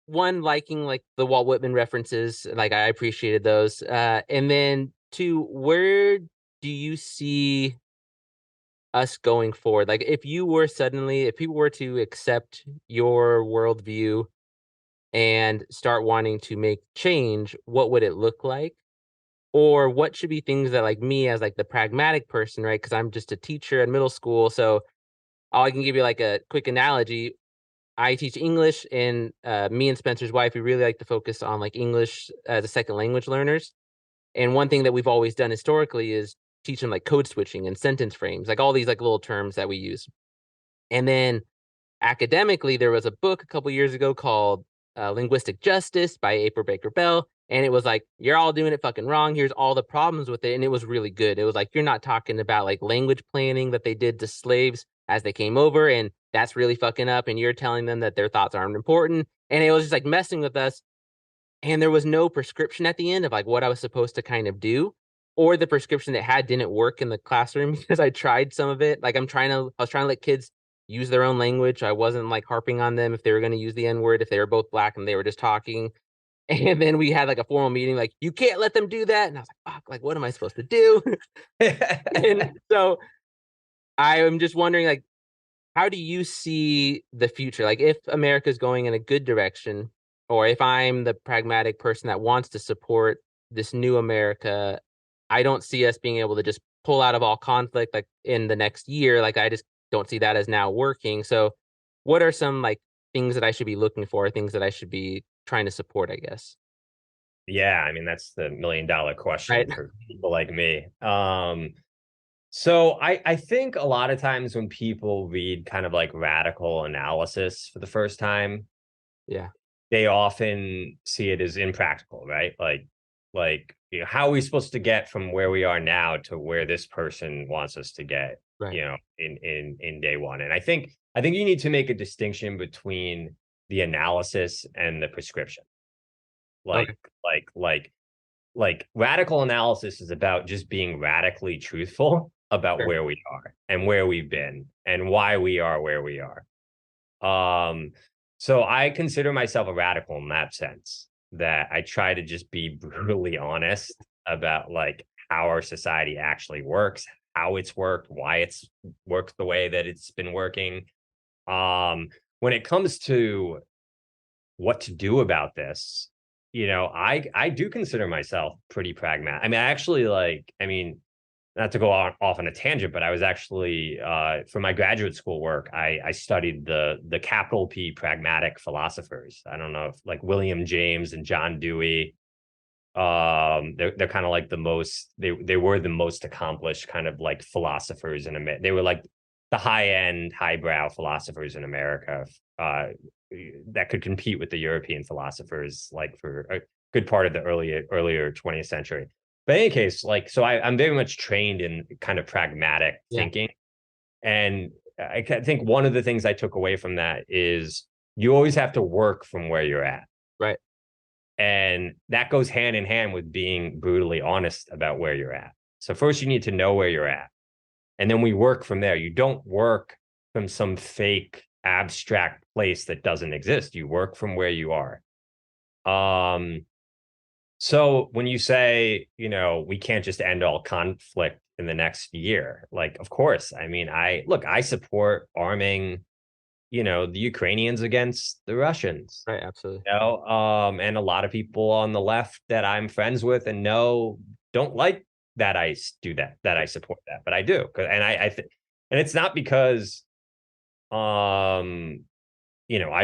one liking like the Walt Whitman references, like I appreciated those. And then two, where do you see us going forward? Like if people were to accept your worldview and start wanting to make change, what would it look like? Or what should be things that like me as like the pragmatic person, right? Because I'm just a teacher in middle school. So I can give you like a quick analogy. I teach English, and me and Spencer's wife, we really like to focus on like English as a second language learners. And one thing that we've always done historically is teach them like code switching and sentence frames, like all these like little terms that we use. And then academically, there was a book a couple years ago called Linguistic Justice by April Baker Bell. And it was like, you're all doing it fucking wrong. Here's all the problems with it. And it was really good. It was like, you're not talking about like language planning that they did to slaves as they came over. And that's really fucking up. And you're telling them that their thoughts aren't important. And it was just like messing with us. And there was no prescription at the end of like what I was supposed to kind of do. Or the prescription that had didn't work in the classroom because I tried some of it. Like I was trying to let kids use their own language. I wasn't like harping on them if they were going to use the N word, if they were both black and they were just talking. And then we had like a formal meeting, like, you can't let them do that. And I was like, fuck, like, what am I supposed to do? And so I am just wondering, like, how do you see the future? Like, if America's going in a good direction, or if I'm the pragmatic person that wants to support this new America, I don't see us being able to just pull out of all conflict like in the next year. Like, I just don't see that as now working. So, what are some like things that I should be looking for, things that I should be trying to support, I guess? Yeah, I mean that's the $1 million Right. question for people like me. So I think a lot of times when people read kind of like radical analysis for the first time, Yeah. they often see it as impractical, right? Like you know, how are we supposed to get from where we are now to where this person wants us to get, Right. you know, in day one. And I think you need to make a distinction between the analysis and the prescription. Like Okay. like like like radical analysis is about just being radically truthful about Sure. where we are and where we've been and why we are where we are. So I consider myself a radical in that sense, that I try to just be brutally honest about like how our society actually works, how it's worked, why it's worked the way that it's been working. When it comes to what to do about this, I do consider myself pretty pragmatic. I mean, not to go off on a tangent, but I was actually for my graduate school work, I studied the capital P pragmatic philosophers. I don't know if like William James and John Dewey. They're kind of like they were the most accomplished kind of like philosophers in America. They were like the high end, highbrow philosophers in America that could compete with the European philosophers like for a good part of the earlier 20th century. But in any case, like, so I'm very much trained in kind of pragmatic thinking. And I think one of the things I took away from that is you always have to work from where you're at. Right. And that goes hand in hand with being brutally honest about where you're at. So first you need to know where you're at. And then we work from there. You don't work from some fake abstract place that doesn't exist. You work from where you are. So when you say, we can't just end all conflict in the next year, like, of course, I mean, I support arming, the Ukrainians against the Russians. Right, absolutely. And a lot of people on the left that I'm friends with and don't like that I do that I support that, but I do. And it's not because, I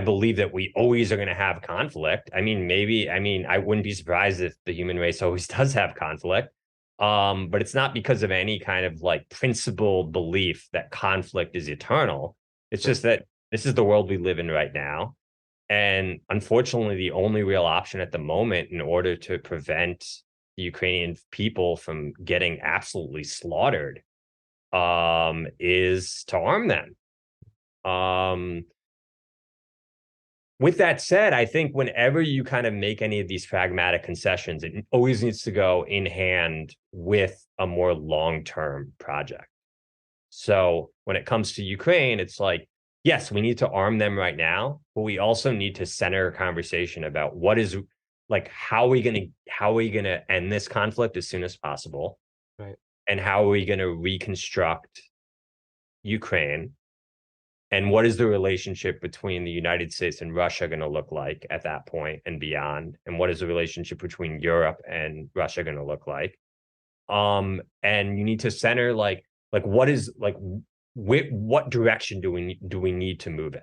believe that we always are going to have conflict. I mean, I wouldn't be surprised if the human race always does have conflict. But it's not because of any kind of like principled belief that conflict is eternal. It's just that this is the world we live in right now. And unfortunately, the only real option at the moment in order to prevent the Ukrainian people from getting absolutely slaughtered is to arm them. With that said, I think whenever you kind of make any of these pragmatic concessions, it always needs to go in hand with a more long-term project. So when it comes to Ukraine, it's like, yes, we need to arm them right now, but we also need to center a conversation about how are we going to end this conflict as soon as possible, right? And how are we going to reconstruct Ukraine? And what is the relationship between the United States and Russia going to look like at that point and beyond? And what is the relationship between Europe and Russia going to look like? And you need to center what direction do we need to move in,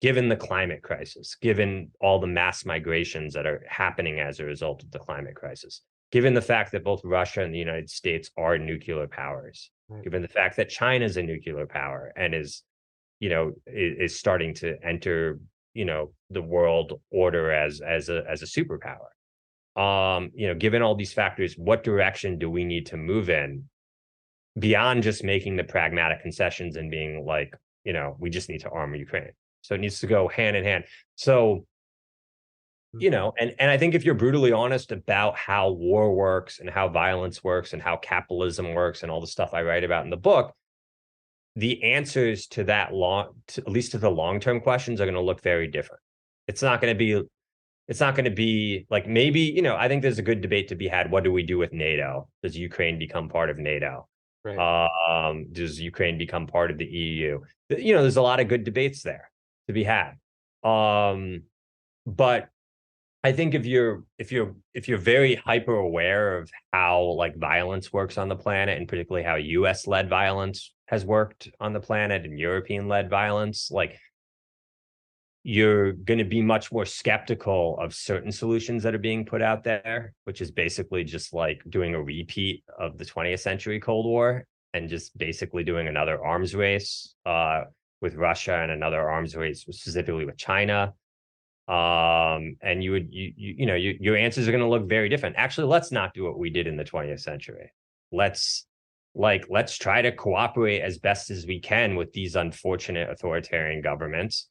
given the climate crisis, given all the mass migrations that are happening as a result of the climate crisis, given the fact that both Russia and the United States are nuclear powers, right, given the fact that China is a nuclear power and is starting to enter, the world order as a superpower. Given all these factors, what direction do we need to move in beyond just making the pragmatic concessions and being like, we just need to arm Ukraine? So it needs to go hand in hand. So, and I think if you're brutally honest about how war works and how violence works and how capitalism works and all the stuff I write about in the book, the answers to that at least to the long-term questions, are going to look very different. It's not going to be like, maybe, I think there's a good debate to be had. What do we do with NATO? Does Ukraine become part of NATO? Right. Does Ukraine become part of the EU? There's a lot of good debates there to be had. But I think if you're very hyper aware of how like violence works on the planet, and particularly how US led violence has worked on the planet and European led violence, like, you're going to be much more skeptical of certain solutions that are being put out there, which is basically just like doing a repeat of the 20th century Cold War and just basically doing another arms race with Russia and another arms race specifically with China. And your answers are going to look very different. Actually, let's not do what we did in the 20th century. Let's try to cooperate as best as we can with these unfortunate authoritarian governments.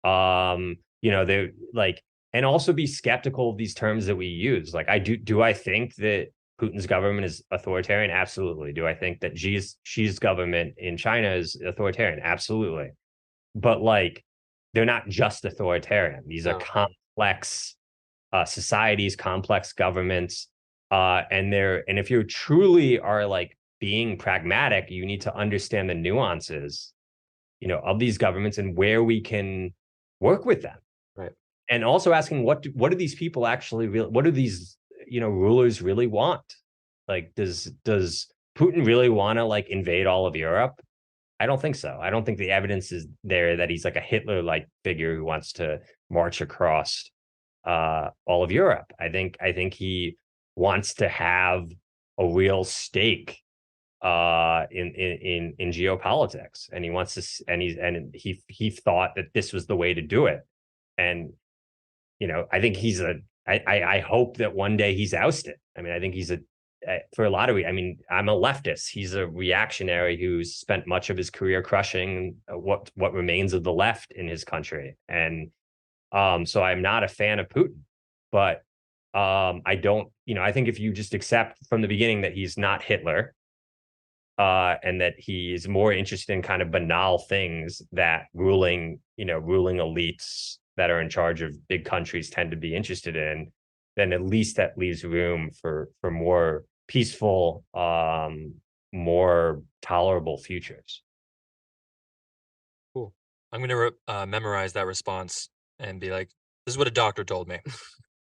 They're like, and also be skeptical of these terms that we use. Like, do I think that Putin's government is authoritarian? Absolutely. Do I think that Xi's government in China is authoritarian? Absolutely. But like, they're not just authoritarian. These are complex societies, complex governments, and if you truly are like being pragmatic, you need to understand the nuances, of these governments and where we can work with them. Right. And also asking what do these people actually what do these rulers really want? Like, does Putin really want to like invade all of Europe? I don't think so. I don't think the evidence is there that he's like a Hitler-like figure who wants to march across all of Europe. I think he wants to have a real stake in geopolitics, and he wants to, and he thought that this was the way to do it. And I think I hope that one day he's ousted. I mean, I think he's for a lot of, I mean, I'm a leftist. He's a reactionary who's spent much of his career crushing what remains of the left in his country. And so I'm not a fan of Putin, but I don't, I think if you just accept from the beginning that he's not Hitler, and that he's more interested in kind of banal things that ruling elites that are in charge of big countries tend to be interested in, then at least that leaves room for more peaceful, more tolerable futures. Cool. I'm going to memorize that response and be like, this is what a doctor told me.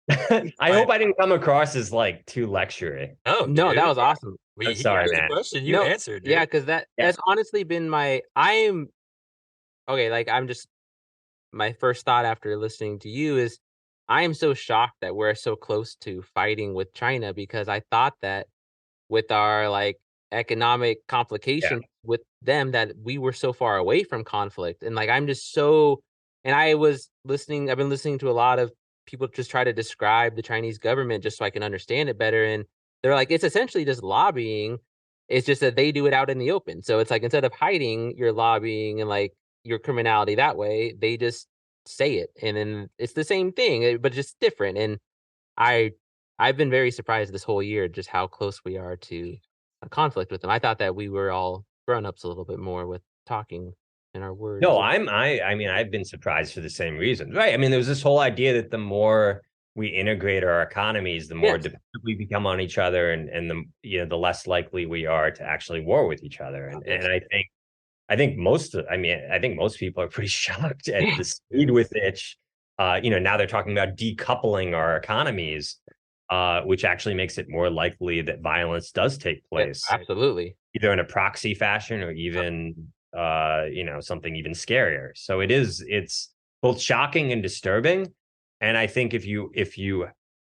I hope I didn't come across as like too lectury. Oh, No, dude. that was awesome. I'm sorry, man. Question you No, answered, dude. Yeah, because that's honestly been my my first thought after listening to you is I am so shocked that we're so close to fighting with China, because I thought that with our like economic complications with them that we were so far away from conflict. And like I'm just so, and I've been listening to a lot of people just try to describe the Chinese government just so I can understand it better. And they're like, it's essentially just lobbying. It's just that they do it out in the open. So it's like instead of hiding your lobbying and like your criminality that way, they just say it. And then it's the same thing, but just different. And I I've been very surprised this whole year just how close we are to a conflict with them. I thought that we were all grown-ups a little bit more with talking in our words. No, I mean, I've been surprised for the same reason, right? I mean, there was this whole idea that the more we integrate our economies, the more dependent we become on each other, and the less likely we are to actually war with each other. And I think most people are pretty shocked at the speed with which, now they're talking about decoupling our economies, which actually makes it more likely that violence does take place. Absolutely. Either in a proxy fashion or even, something even scarier. So it's both shocking and disturbing. And I think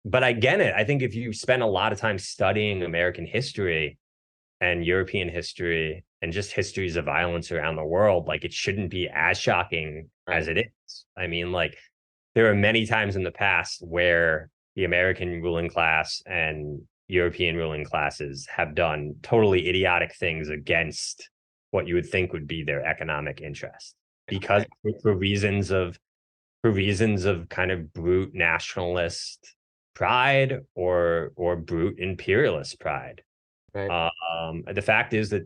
but I get it. I think if you spend a lot of time studying American history and European history and just histories of violence around the world, like it shouldn't be as shocking as it is. I mean, like there are many times in the past where the American ruling class and European ruling classes have done totally idiotic things against what you would think would be their economic interest, because for reasons of kind of brute nationalist pride or brute imperialist pride. Right. The fact is that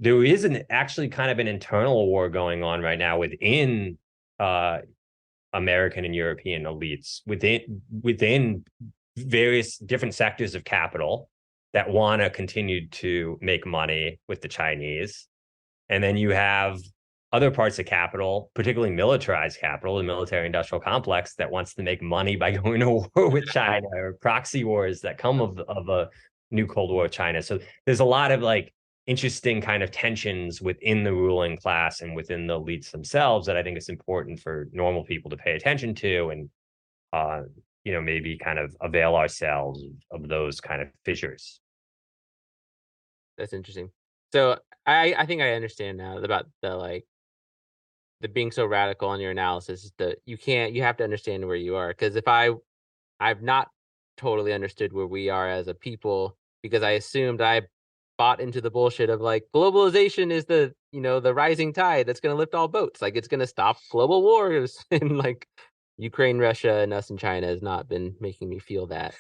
there is actually kind of an internal war going on right now within American and European elites, within various different sectors of capital that want to continue to make money with the Chinese. And then you have other parts of capital, particularly militarized capital, the military industrial complex, that wants to make money by going to war with China, or proxy wars that come of a new Cold War with China. So there's a lot of like interesting kind of tensions within the ruling class and within the elites themselves that I think it's important for normal people to pay attention to, and maybe kind of avail ourselves of those kind of fissures. That's interesting. So I think I understand now about the being so radical on your analysis. You have to understand where you are, because if I've not totally understood where we are as a people, because I assumed I bought into the bullshit of like globalization is the rising tide that's going to lift all boats, like it's going to stop global wars. And like Ukraine, Russia, and us in China has not been making me feel that.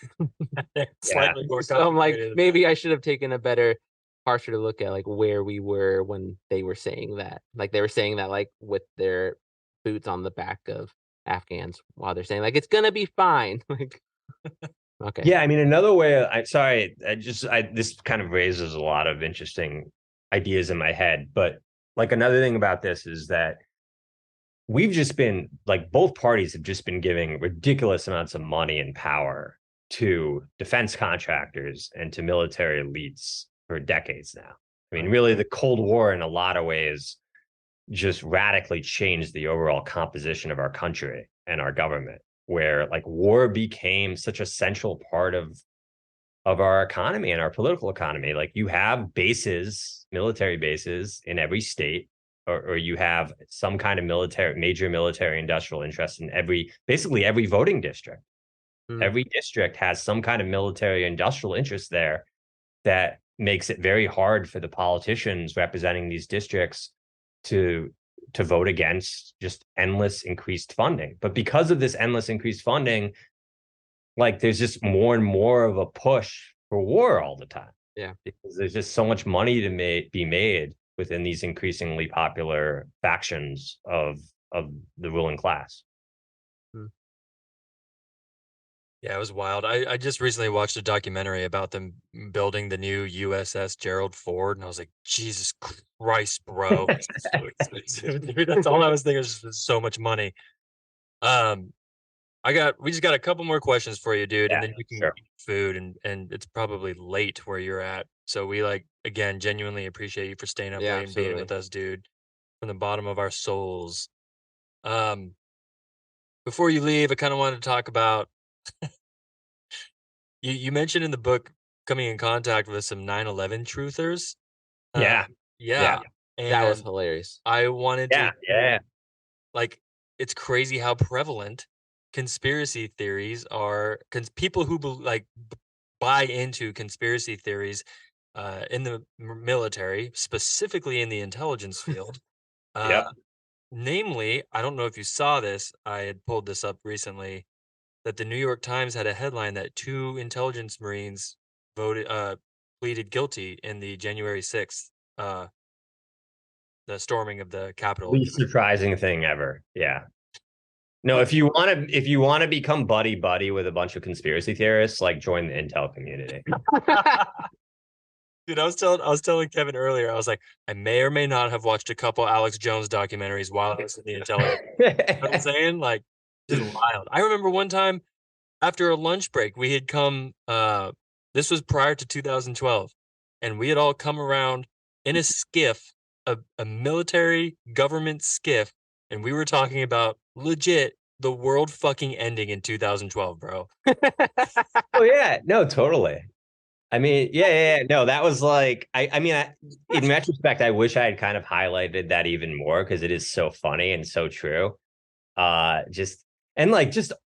Slightly more So I'm like, complicated. maybe I should have taken a harsher look at like where we were when they were saying that. Like they were saying that like with their boots on the back of Afghans, while they're saying like it's gonna be fine. Like Okay. Yeah, I mean, another way. This kind of raises a lot of interesting ideas in my head. But like another thing about this is that we've just been like both parties have just been giving ridiculous amounts of money and power to defense contractors and to military elites for decades now. I mean, really, the Cold War in a lot of ways just radically changed the overall composition of our country and our government, where like war became such a central part of our economy and our political economy. Like you have bases, military bases in every state, or you have some kind of major military industrial interest in basically every voting district. Every district has some kind of military industrial interest there that makes it very hard for the politicians representing these districts to vote against just endless increased funding. But because of this endless increased funding, like there's just more and more of a push for war all the time. Yeah. Because there's just so much money to be made within these increasingly popular factions of the ruling class. Yeah, it was wild. I just recently watched a documentary about them building the new USS Gerald Ford, and I was like, Jesus Christ, bro. It's so expensive, dude. That's all I was thinking, is just so much money. Um, we just got a couple more questions for you, dude, and then you can sure. eat food, and it's probably late where you're at. So we again genuinely appreciate you for staying up late and being with us, dude, from the bottom of our souls. Um, before you leave, I kind of wanted to talk about you mentioned in the book coming in contact with some 9/11 truthers. Yeah. Yeah, That was and hilarious. I wanted to Yeah. like, it's crazy how prevalent conspiracy theories are. People who buy into conspiracy theories in the military, specifically in the intelligence field. Uh, Yep. Namely, I don't know if you saw this. I had pulled this up recently that the New York Times had a headline that 2 intelligence Marines pleaded guilty in the January 6th, the storming of the Capitol. Least surprising thing ever. Yeah. No, if you want to become buddy with a bunch of conspiracy theorists, like join the intel community. Dude, I was telling Kevin earlier, I was like, I may or may not have watched a couple Alex Jones documentaries while I was in the intelligence. You know what I'm saying? Like, just wild. I remember one time after a lunch break, we had come, this was prior to 2012, and we had all come around in a skiff, a military government skiff, and we were talking about legit the world fucking ending in 2012, bro. Oh yeah, no, totally. I mean, yeah. No, that was like, in retrospect, I wish I had kind of highlighted that even more because it is so funny and so true. Just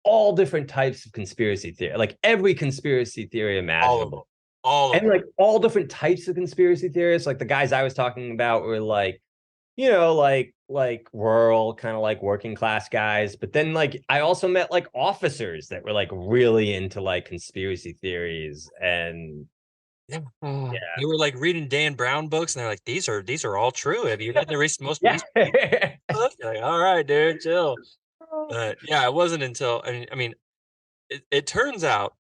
all different types of conspiracy theory, like every conspiracy theory imaginable. All of And them. like all different types of conspiracy theorists. Like the guys I was talking about were like, you know, like rural, kind of like working class guys. But then like I also met like officers that were like really into like conspiracy theories and Yeah. They were like reading Dan Brown books, and they're like, "These are all true. Have you read the most yeah. recent book?" You're like, all right, dude, chill. Yeah, it wasn't until it turns out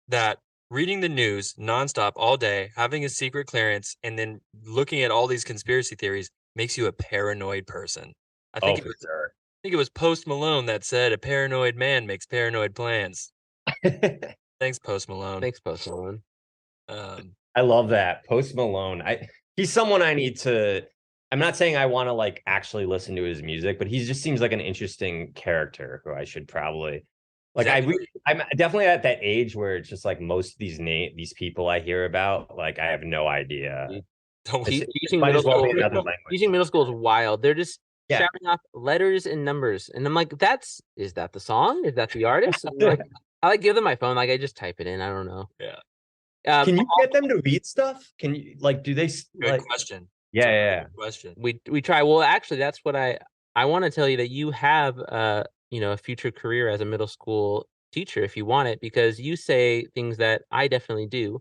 that reading the news nonstop all day, having a secret clearance, and then looking at all these conspiracy theories makes you a paranoid person. I Oh, think for sure. I think it was Post Malone that said, "A paranoid man makes paranoid plans." Thanks, Post Malone. Thanks, Post Malone. I love that. Post Malone. He's someone I need to. I'm not saying I want to like actually listen to his music, but he just seems like an interesting character who I should probably like. I'm definitely at that age where it's just like most of these people I hear about, like I have no idea. Teaching might middle as well school, be another language. teaching middle school is wild. They're just Yeah. shouting off letters and numbers, and I'm like, is that the song? Is that the artist? Like, I like give them my phone, like I just type it in. I don't know. Yeah. Can you get them to read stuff? Can you like? Do they? Good question. Yeah. Good question. We try. Well, actually, that's what I want to tell you, that you have a future career as a middle school teacher if you want it, because you say things that I definitely do.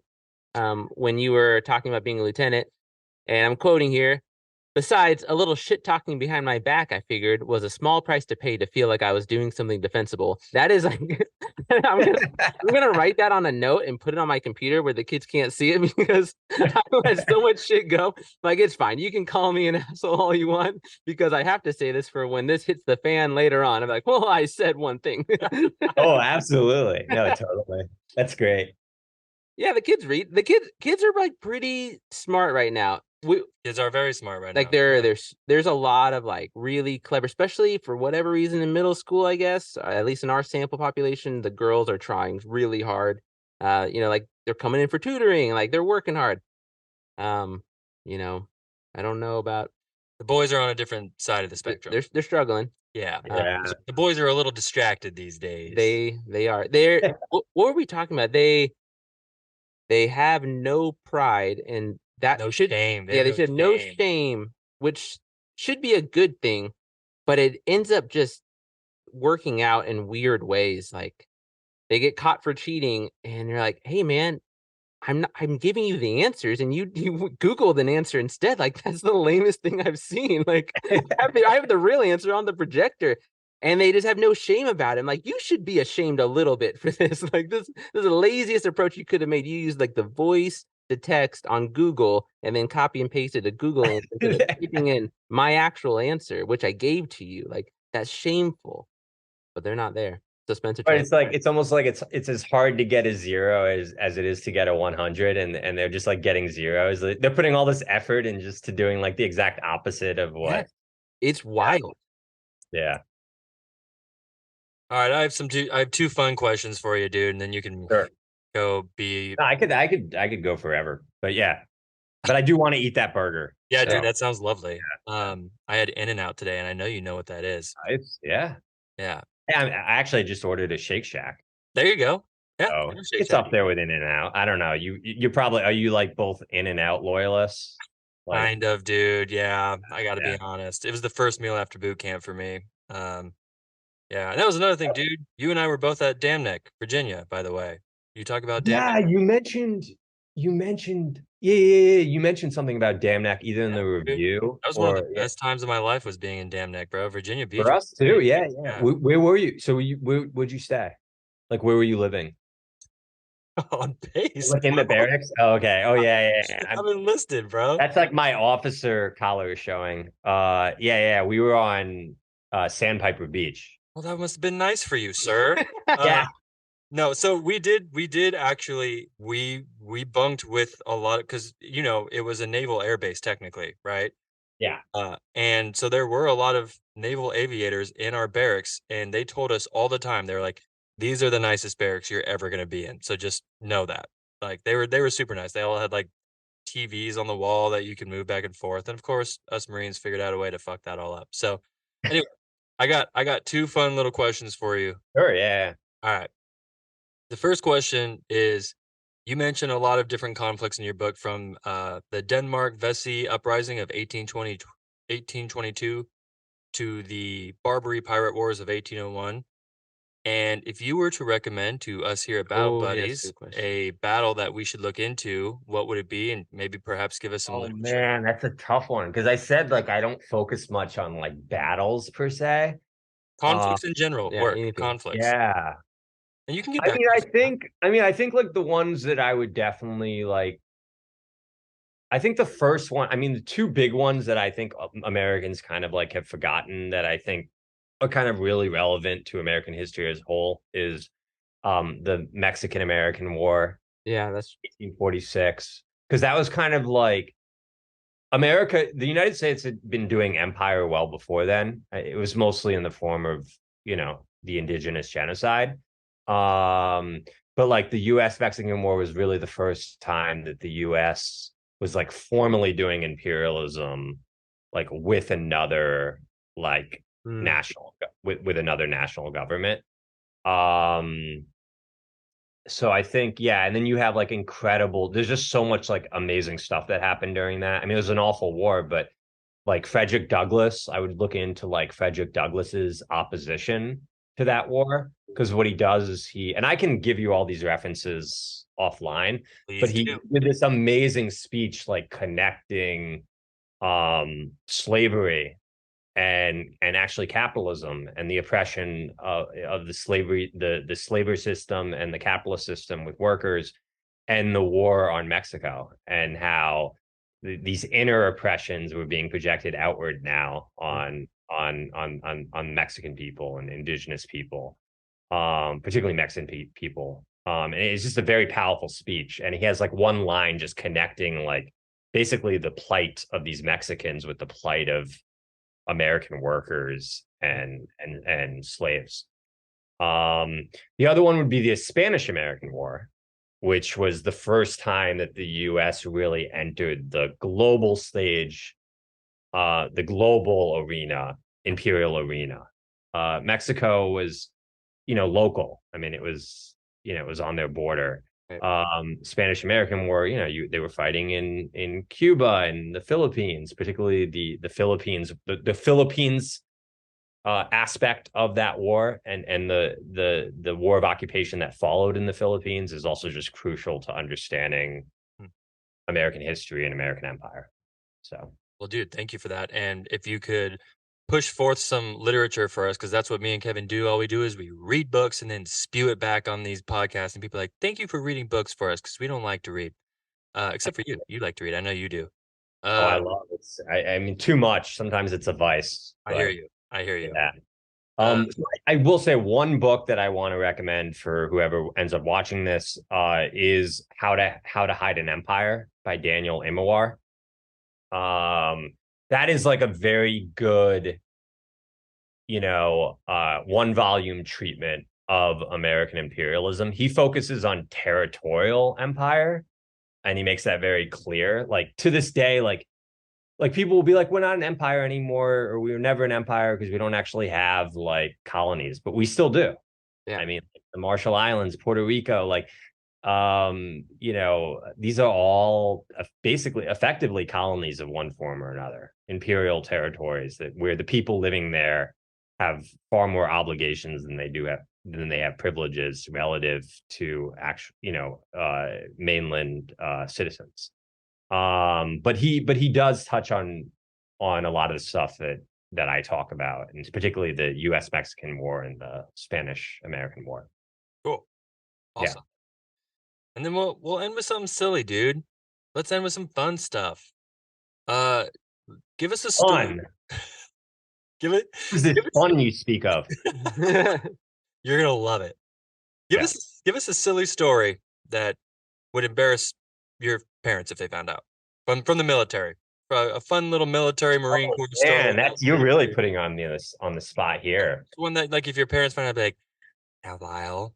When you were talking about being a lieutenant, and I'm quoting here, Besides, a little shit talking behind my back, I figured, was a small price to pay to feel like I was doing something defensible. That is like, I'm gonna write that on a note and put it on my computer where the kids can't see it because I let so much shit go. Like, it's fine. You can call me an asshole all you want because I have to say this for when this hits the fan later on. I'm like, well, I said one thing. Oh, absolutely. No, totally. That's great. Yeah, the kids read. The kids are like pretty smart right now. Kids are very smart right Like now. Yeah. there's a lot of like really clever, especially for whatever reason in middle school, I guess. At least in our sample population, the girls are trying really hard. Like they're coming in for tutoring, like they're working hard. Um, you know, I don't know about The boys are on a different side of the spectrum. they're struggling. Yeah. Yeah. The boys are a little distracted these days. They are. What were we talking about? They have no pride, and that No should shame. yeah, they have should have no shame, which should be a good thing, but it ends up just working out in weird ways. Like they get caught for cheating, and you're like, "Hey, man, I'm giving you the answers, and you Googled an answer instead." Like that's the lamest thing I've seen. Like I have the real answer on the projector, and they just have no shame about it. I'm like, you should be ashamed a little bit for this. Like this is the laziest approach you could have made. You use like the voice to text on Google and then copy and pasted a Google answer instead of typing in my actual answer, which I gave to you. Like that's shameful, but they're not there. So Spencer, But it's like it's almost like it's as hard to get a 0 as it is to get a 100, and they're just like getting zeros. They're putting all this effort in just to doing like the exact opposite of what. yeah, it's wild. Yeah. All right, I have two fun questions for you, dude, and then you can Sure. go be. No, I could go forever, but yeah. But I do want to eat that burger. Yeah, so, dude, that sounds lovely. I had In-N-Out today, and I know you know what that is. yeah. Yeah, I actually just ordered a Shake Shack. there you go. Yeah, Oh, Shake it's Shack. up there with In-N-Out. I don't know. You probably are you like both In-N-Out loyalists? Like, Kind of, dude. Yeah, I got to yeah. be honest. It was the first meal after boot camp for me. Yeah, and that was another thing, dude. You and I were both at Dam Neck, Virginia, by the way. You talk about Dam Yeah, Neck? you mentioned something about Dam Neck either in Yeah, the dude. review That was one of the or best times of my life was being in Dam Neck, bro. Virginia Beach for was us too. great. Yeah. Yeah. Where were you? So where'd you stay? Like where were you living? On base. Like in the barracks? Oh, okay. Oh yeah. I'm enlisted, bro. That's like my officer collar showing. Yeah. We were on Sandpiper Beach. Well, that must have been nice for you, sir. Yeah. No, so we did actually we bunked with a lot of because it was a naval air base technically, right? Yeah. And so there were a lot of naval aviators in our barracks, and they told us all the time, they were like, these are the nicest barracks you're ever gonna be in. So just know that. Like they were super nice. They all had like TVs on the wall that you could move back and forth. And of course, us Marines figured out a way to fuck that all up. So anyway, I got two fun little questions for you. Sure. Yeah. All right. The first question is you mentioned a lot of different conflicts in your book from the Denmark Vesey uprising of 1822 to the Barbary Pirate Wars of 1801. And if you were to recommend to us here at Battle Buddies a battle that we should look into, what would it be? And maybe perhaps give us some Oh literature. man, that's a tough one because I said like I don't focus much on like battles per se. Conflicts in general, yeah, work, anything. conflicts. Yeah. And you can get I back mean, to I us. think like the ones that I would definitely like. I think the first one, I mean, the two big ones that I think Americans kind of like have forgotten that I think are kind of really relevant to American history as a whole is the Mexican American War, Yeah, that's 1846, because that was kind of like America, the United States had been doing empire well before then. It was mostly in the form of, the indigenous genocide. But like the US Mexican War was really the first time that the US was like formally doing imperialism, like with another like national with another national government. So I think, yeah, and then you have like there's just so much like amazing stuff that happened during that. I mean, it was an awful war, but like Frederick Douglass, I would look into like Frederick Douglass's opposition to that war because what he does is and I can give you all these references offline, but Please he do. did this amazing speech like connecting slavery and actually capitalism and the oppression of the slavery, the slavery system and the capitalist system with workers, and the war on Mexico, and how these inner oppressions were being projected outward now on Mexican people and indigenous people, particularly Mexican people. And it's just a very powerful speech. And he has like one line just connecting like basically the plight of these Mexicans with the plight of American workers and slaves. The other one would be the Spanish-American War, which was the first time that the U.S. really entered the global stage, the global arena, imperial arena. Mexico was, local. I mean, it was on their border. Spanish American War, they were fighting in Cuba and the Philippines, particularly the Philippines, the Philippines aspect of that war, and the war of occupation that followed in the Philippines is also just crucial to understanding American history and American empire. So, well, dude, thank you for that. And if you could push forth some literature for us, because that's what me and Kevin do. All we do is we read books and then spew it back on these podcasts, and people are like, thank you for reading books for us, because we don't like to read, except for you. You like to read. I know you do. I love it. I mean, too much. Sometimes it's a vice. I hear you. I hear you. Yeah. I will say one book that I want to recommend for whoever ends up watching this is How to Hide an Empire by Daniel Immerwahr. That is like a very good, one volume treatment of American imperialism. He focuses on territorial empire, and he makes that very clear. Like to this day, like people will be like, we're not an empire anymore, or we were never an empire because we don't actually have like colonies, but we still do. Yeah. I mean, the Marshall Islands, Puerto Rico, like, these are all basically effectively colonies of one form or another, imperial territories where the people living there have far more obligations than they have privileges relative to actual, mainland citizens. But he does touch on a lot of the stuff that I talk about, and particularly the U.S. Mexican War and the Spanish American War. Cool. Awesome. Yeah. And then we'll end with something silly, dude. Let's end with some fun stuff. Give us a story. Fun. Is it fun you speak of? You're gonna love it. Give us a silly story that would embarrass your parents if they found out from the military. A fun little military Marine Corps story. Man, you're really putting on the spot here. One that, like, if your parents find out, be like, "Now, Lyle,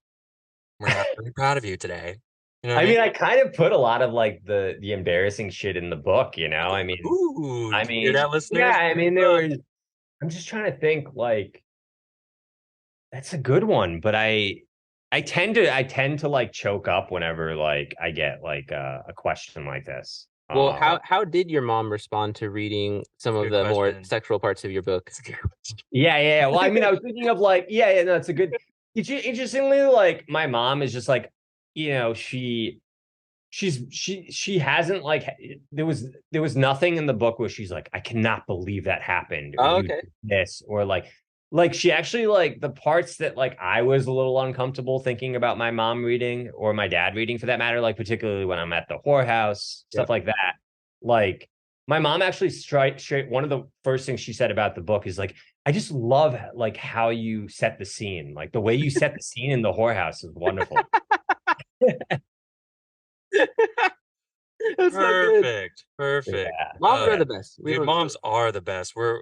we're not really proud of you today." You know I mean, I kind of put a lot of like the embarrassing shit in the book. I mean, ooh, hear that, listeners? Yeah, I mean, I'm just trying to think, like, that's a good one, but I tend to like choke up whenever like I get like a question like this. Well, how did your mom respond to reading some of the more sexual parts of your book? Yeah. Well, I mean, I was thinking of like, no, it's a good. Interestingly, like my mom is just like, she hasn't like, there was nothing in the book where she's like, I cannot believe that happened. Oh, okay. This or like she actually, like the parts that like I was a little uncomfortable thinking about my mom reading, or my dad reading for that matter, like particularly when I'm at the whorehouse, stuff like that. Like my mom actually straight one of the first things she said about the book is like, I just love like how you set the scene. Like the way you set the scene in the whorehouse is wonderful. That's perfect. Yeah. Moms are the best. Moms are the best. We're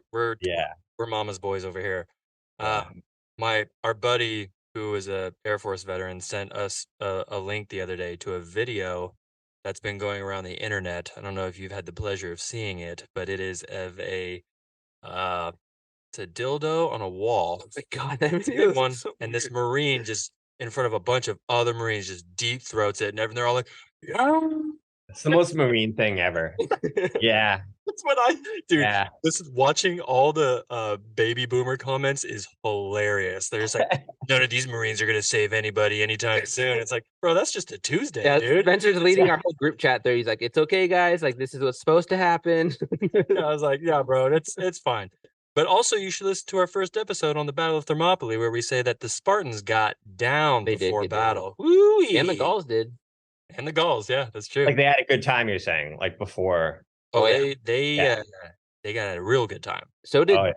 mama's boys over here. Our buddy, who is a Air Force veteran, sent us a link the other day to a video that's been going around the internet. I don't know if you've had the pleasure of seeing it, but it is of it's a dildo on a wall. Oh my God, that big one. So and this Marine just in front of a bunch of other Marines just deep throats it, and they're all like, yeah. It's the most Marine thing ever. Yeah. That's what dude. Yeah. This is watching all the baby boomer comments is hilarious. There's like, none of these Marines are gonna save anybody anytime soon. It's like, bro, that's just a Tuesday, Yeah, dude. Spencer's leading our whole group chat there. He's like, "It's okay, guys. Like, this is what's supposed to happen." I was like, yeah, bro, it's fine. But also, you should listen to our first episode on the Battle of Thermopylae, where we say that the Spartans got down They did before get down. battle. Woo-wee. And the Gauls did. And the Gauls, yeah, that's true. Like they had a good time, you're saying, like before. Oh, yeah. they got a real good time. So did Oh yeah.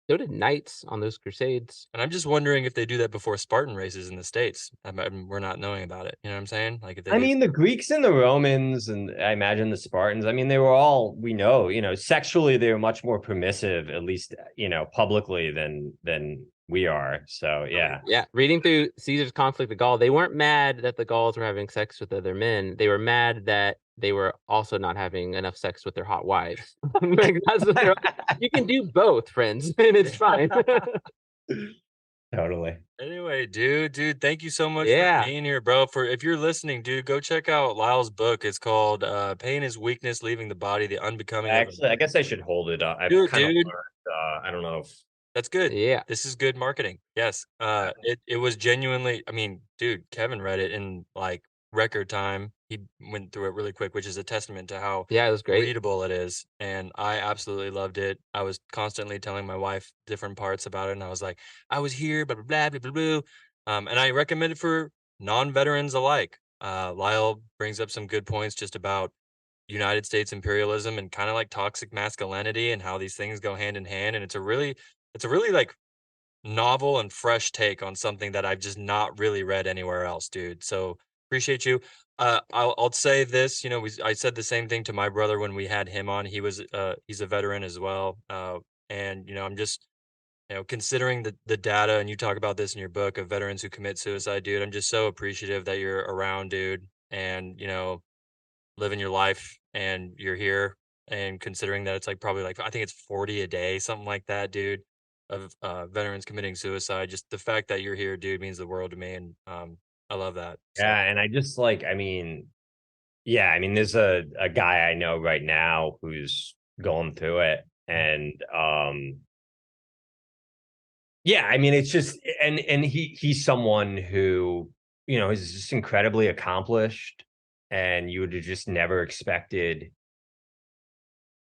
so did knights on those crusades. And I'm just wondering if they do that before Spartan races in the States. We're not knowing about it. You know what I'm saying? Like if they I do. mean, the Greeks and the Romans, and I imagine the Spartans, I mean, they were all, we know, sexually they were much more permissive, at least, publicly than we are. So yeah. Yeah, reading through Caesar's conflict with Gaul, they weren't mad that the Gauls were having sex with other men. They were mad that they were also not having enough sex with their hot wives. Like, you can do both, friends, and it's fine. Totally. Anyway, dude, thank you so much Yeah. for being here, bro. If you're listening, dude, go check out Lyle's book. It's called Pain is Weakness Leaving the Body, the Unbecoming of Actually, I guess I should hold it up. I've Dude, kind of dude. learned, I don't know if That's good. Yeah. This is good marketing. Yes. It was genuinely, I mean, dude, Kevin read it in like record time. He went through it really quick, which is a testament to how Yeah, it was great. readable it is. And I absolutely loved it. I was constantly telling my wife different parts about it. And I was like, I was here, blah, blah, blah, blah, blah, blah. And I recommend it for non-veterans alike. Lyle brings up some good points just about United States imperialism and kind of like toxic masculinity and how these things go hand in hand. And it's a really like novel and fresh take on something that I've just not really read anywhere else, dude. So appreciate you. I'll say this, I said the same thing to my brother when we had him on. He's a veteran as well. And I'm just, considering the data, and you talk about this in your book of veterans who commit suicide, dude. I'm just so appreciative that you're around, dude, and living your life and you're here. And considering that it's like probably like I think it's 40 a day, something like that, dude, of veterans committing suicide. Just the fact that you're here, dude, means the world to me, and I love that. So. Yeah, and I just like, there's a guy I know right now who's going through it, and it's just, and he's someone who is just incredibly accomplished, and you would have just never expected.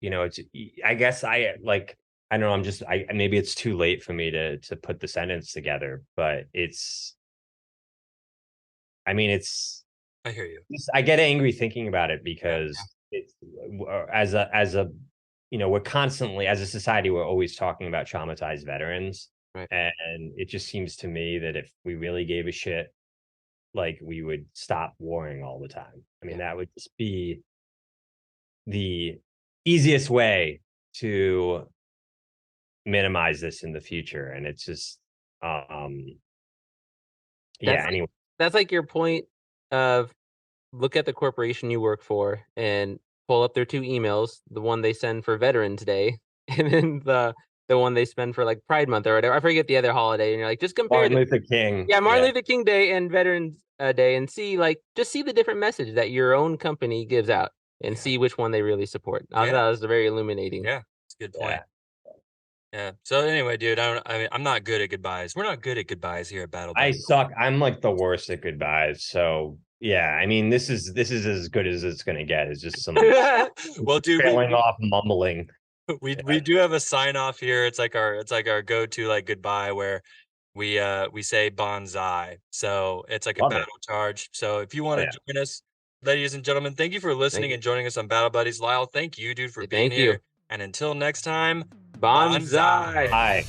It's, I guess I don't know. Maybe it's too late for me to put the sentence together, but it's. I hear you. I get angry thinking about it because it's as a we're constantly, as a society, we're always talking about traumatized veterans, right? And it just seems to me that if we really gave a shit, like, we would stop warring all the time. I mean, that would just be the easiest way to minimize this in the future, and it's just anyway. That's like your point of look at the corporation you work for and pull up their 2 emails, the one they send for Veterans Day and then the one they spend for like Pride Month or whatever. I forget the other holiday, and you're like, just compare Martin Luther King. Yeah, Martin Luther King Day and Veterans Day, and see the different message that your own company gives out, and see which one they really support. I thought that was very illuminating. Yeah, it's a good point. Yeah. So anyway, dude, I'm not good at goodbyes. We're not good at goodbyes here at Battle. I suck. I'm like the worst at goodbyes. So yeah, I mean, this is as good as it's gonna get. It's just some well, dude, trailing off, mumbling. We do have a sign off here. It's like our go-to like goodbye where we say bonsai. So it's like a battle charge. So if you want to join us, ladies and gentlemen, thank you for listening and joining us on Battle Buddies. Lyle, thank you, dude, for being here. And until next time, bonsai. Bye.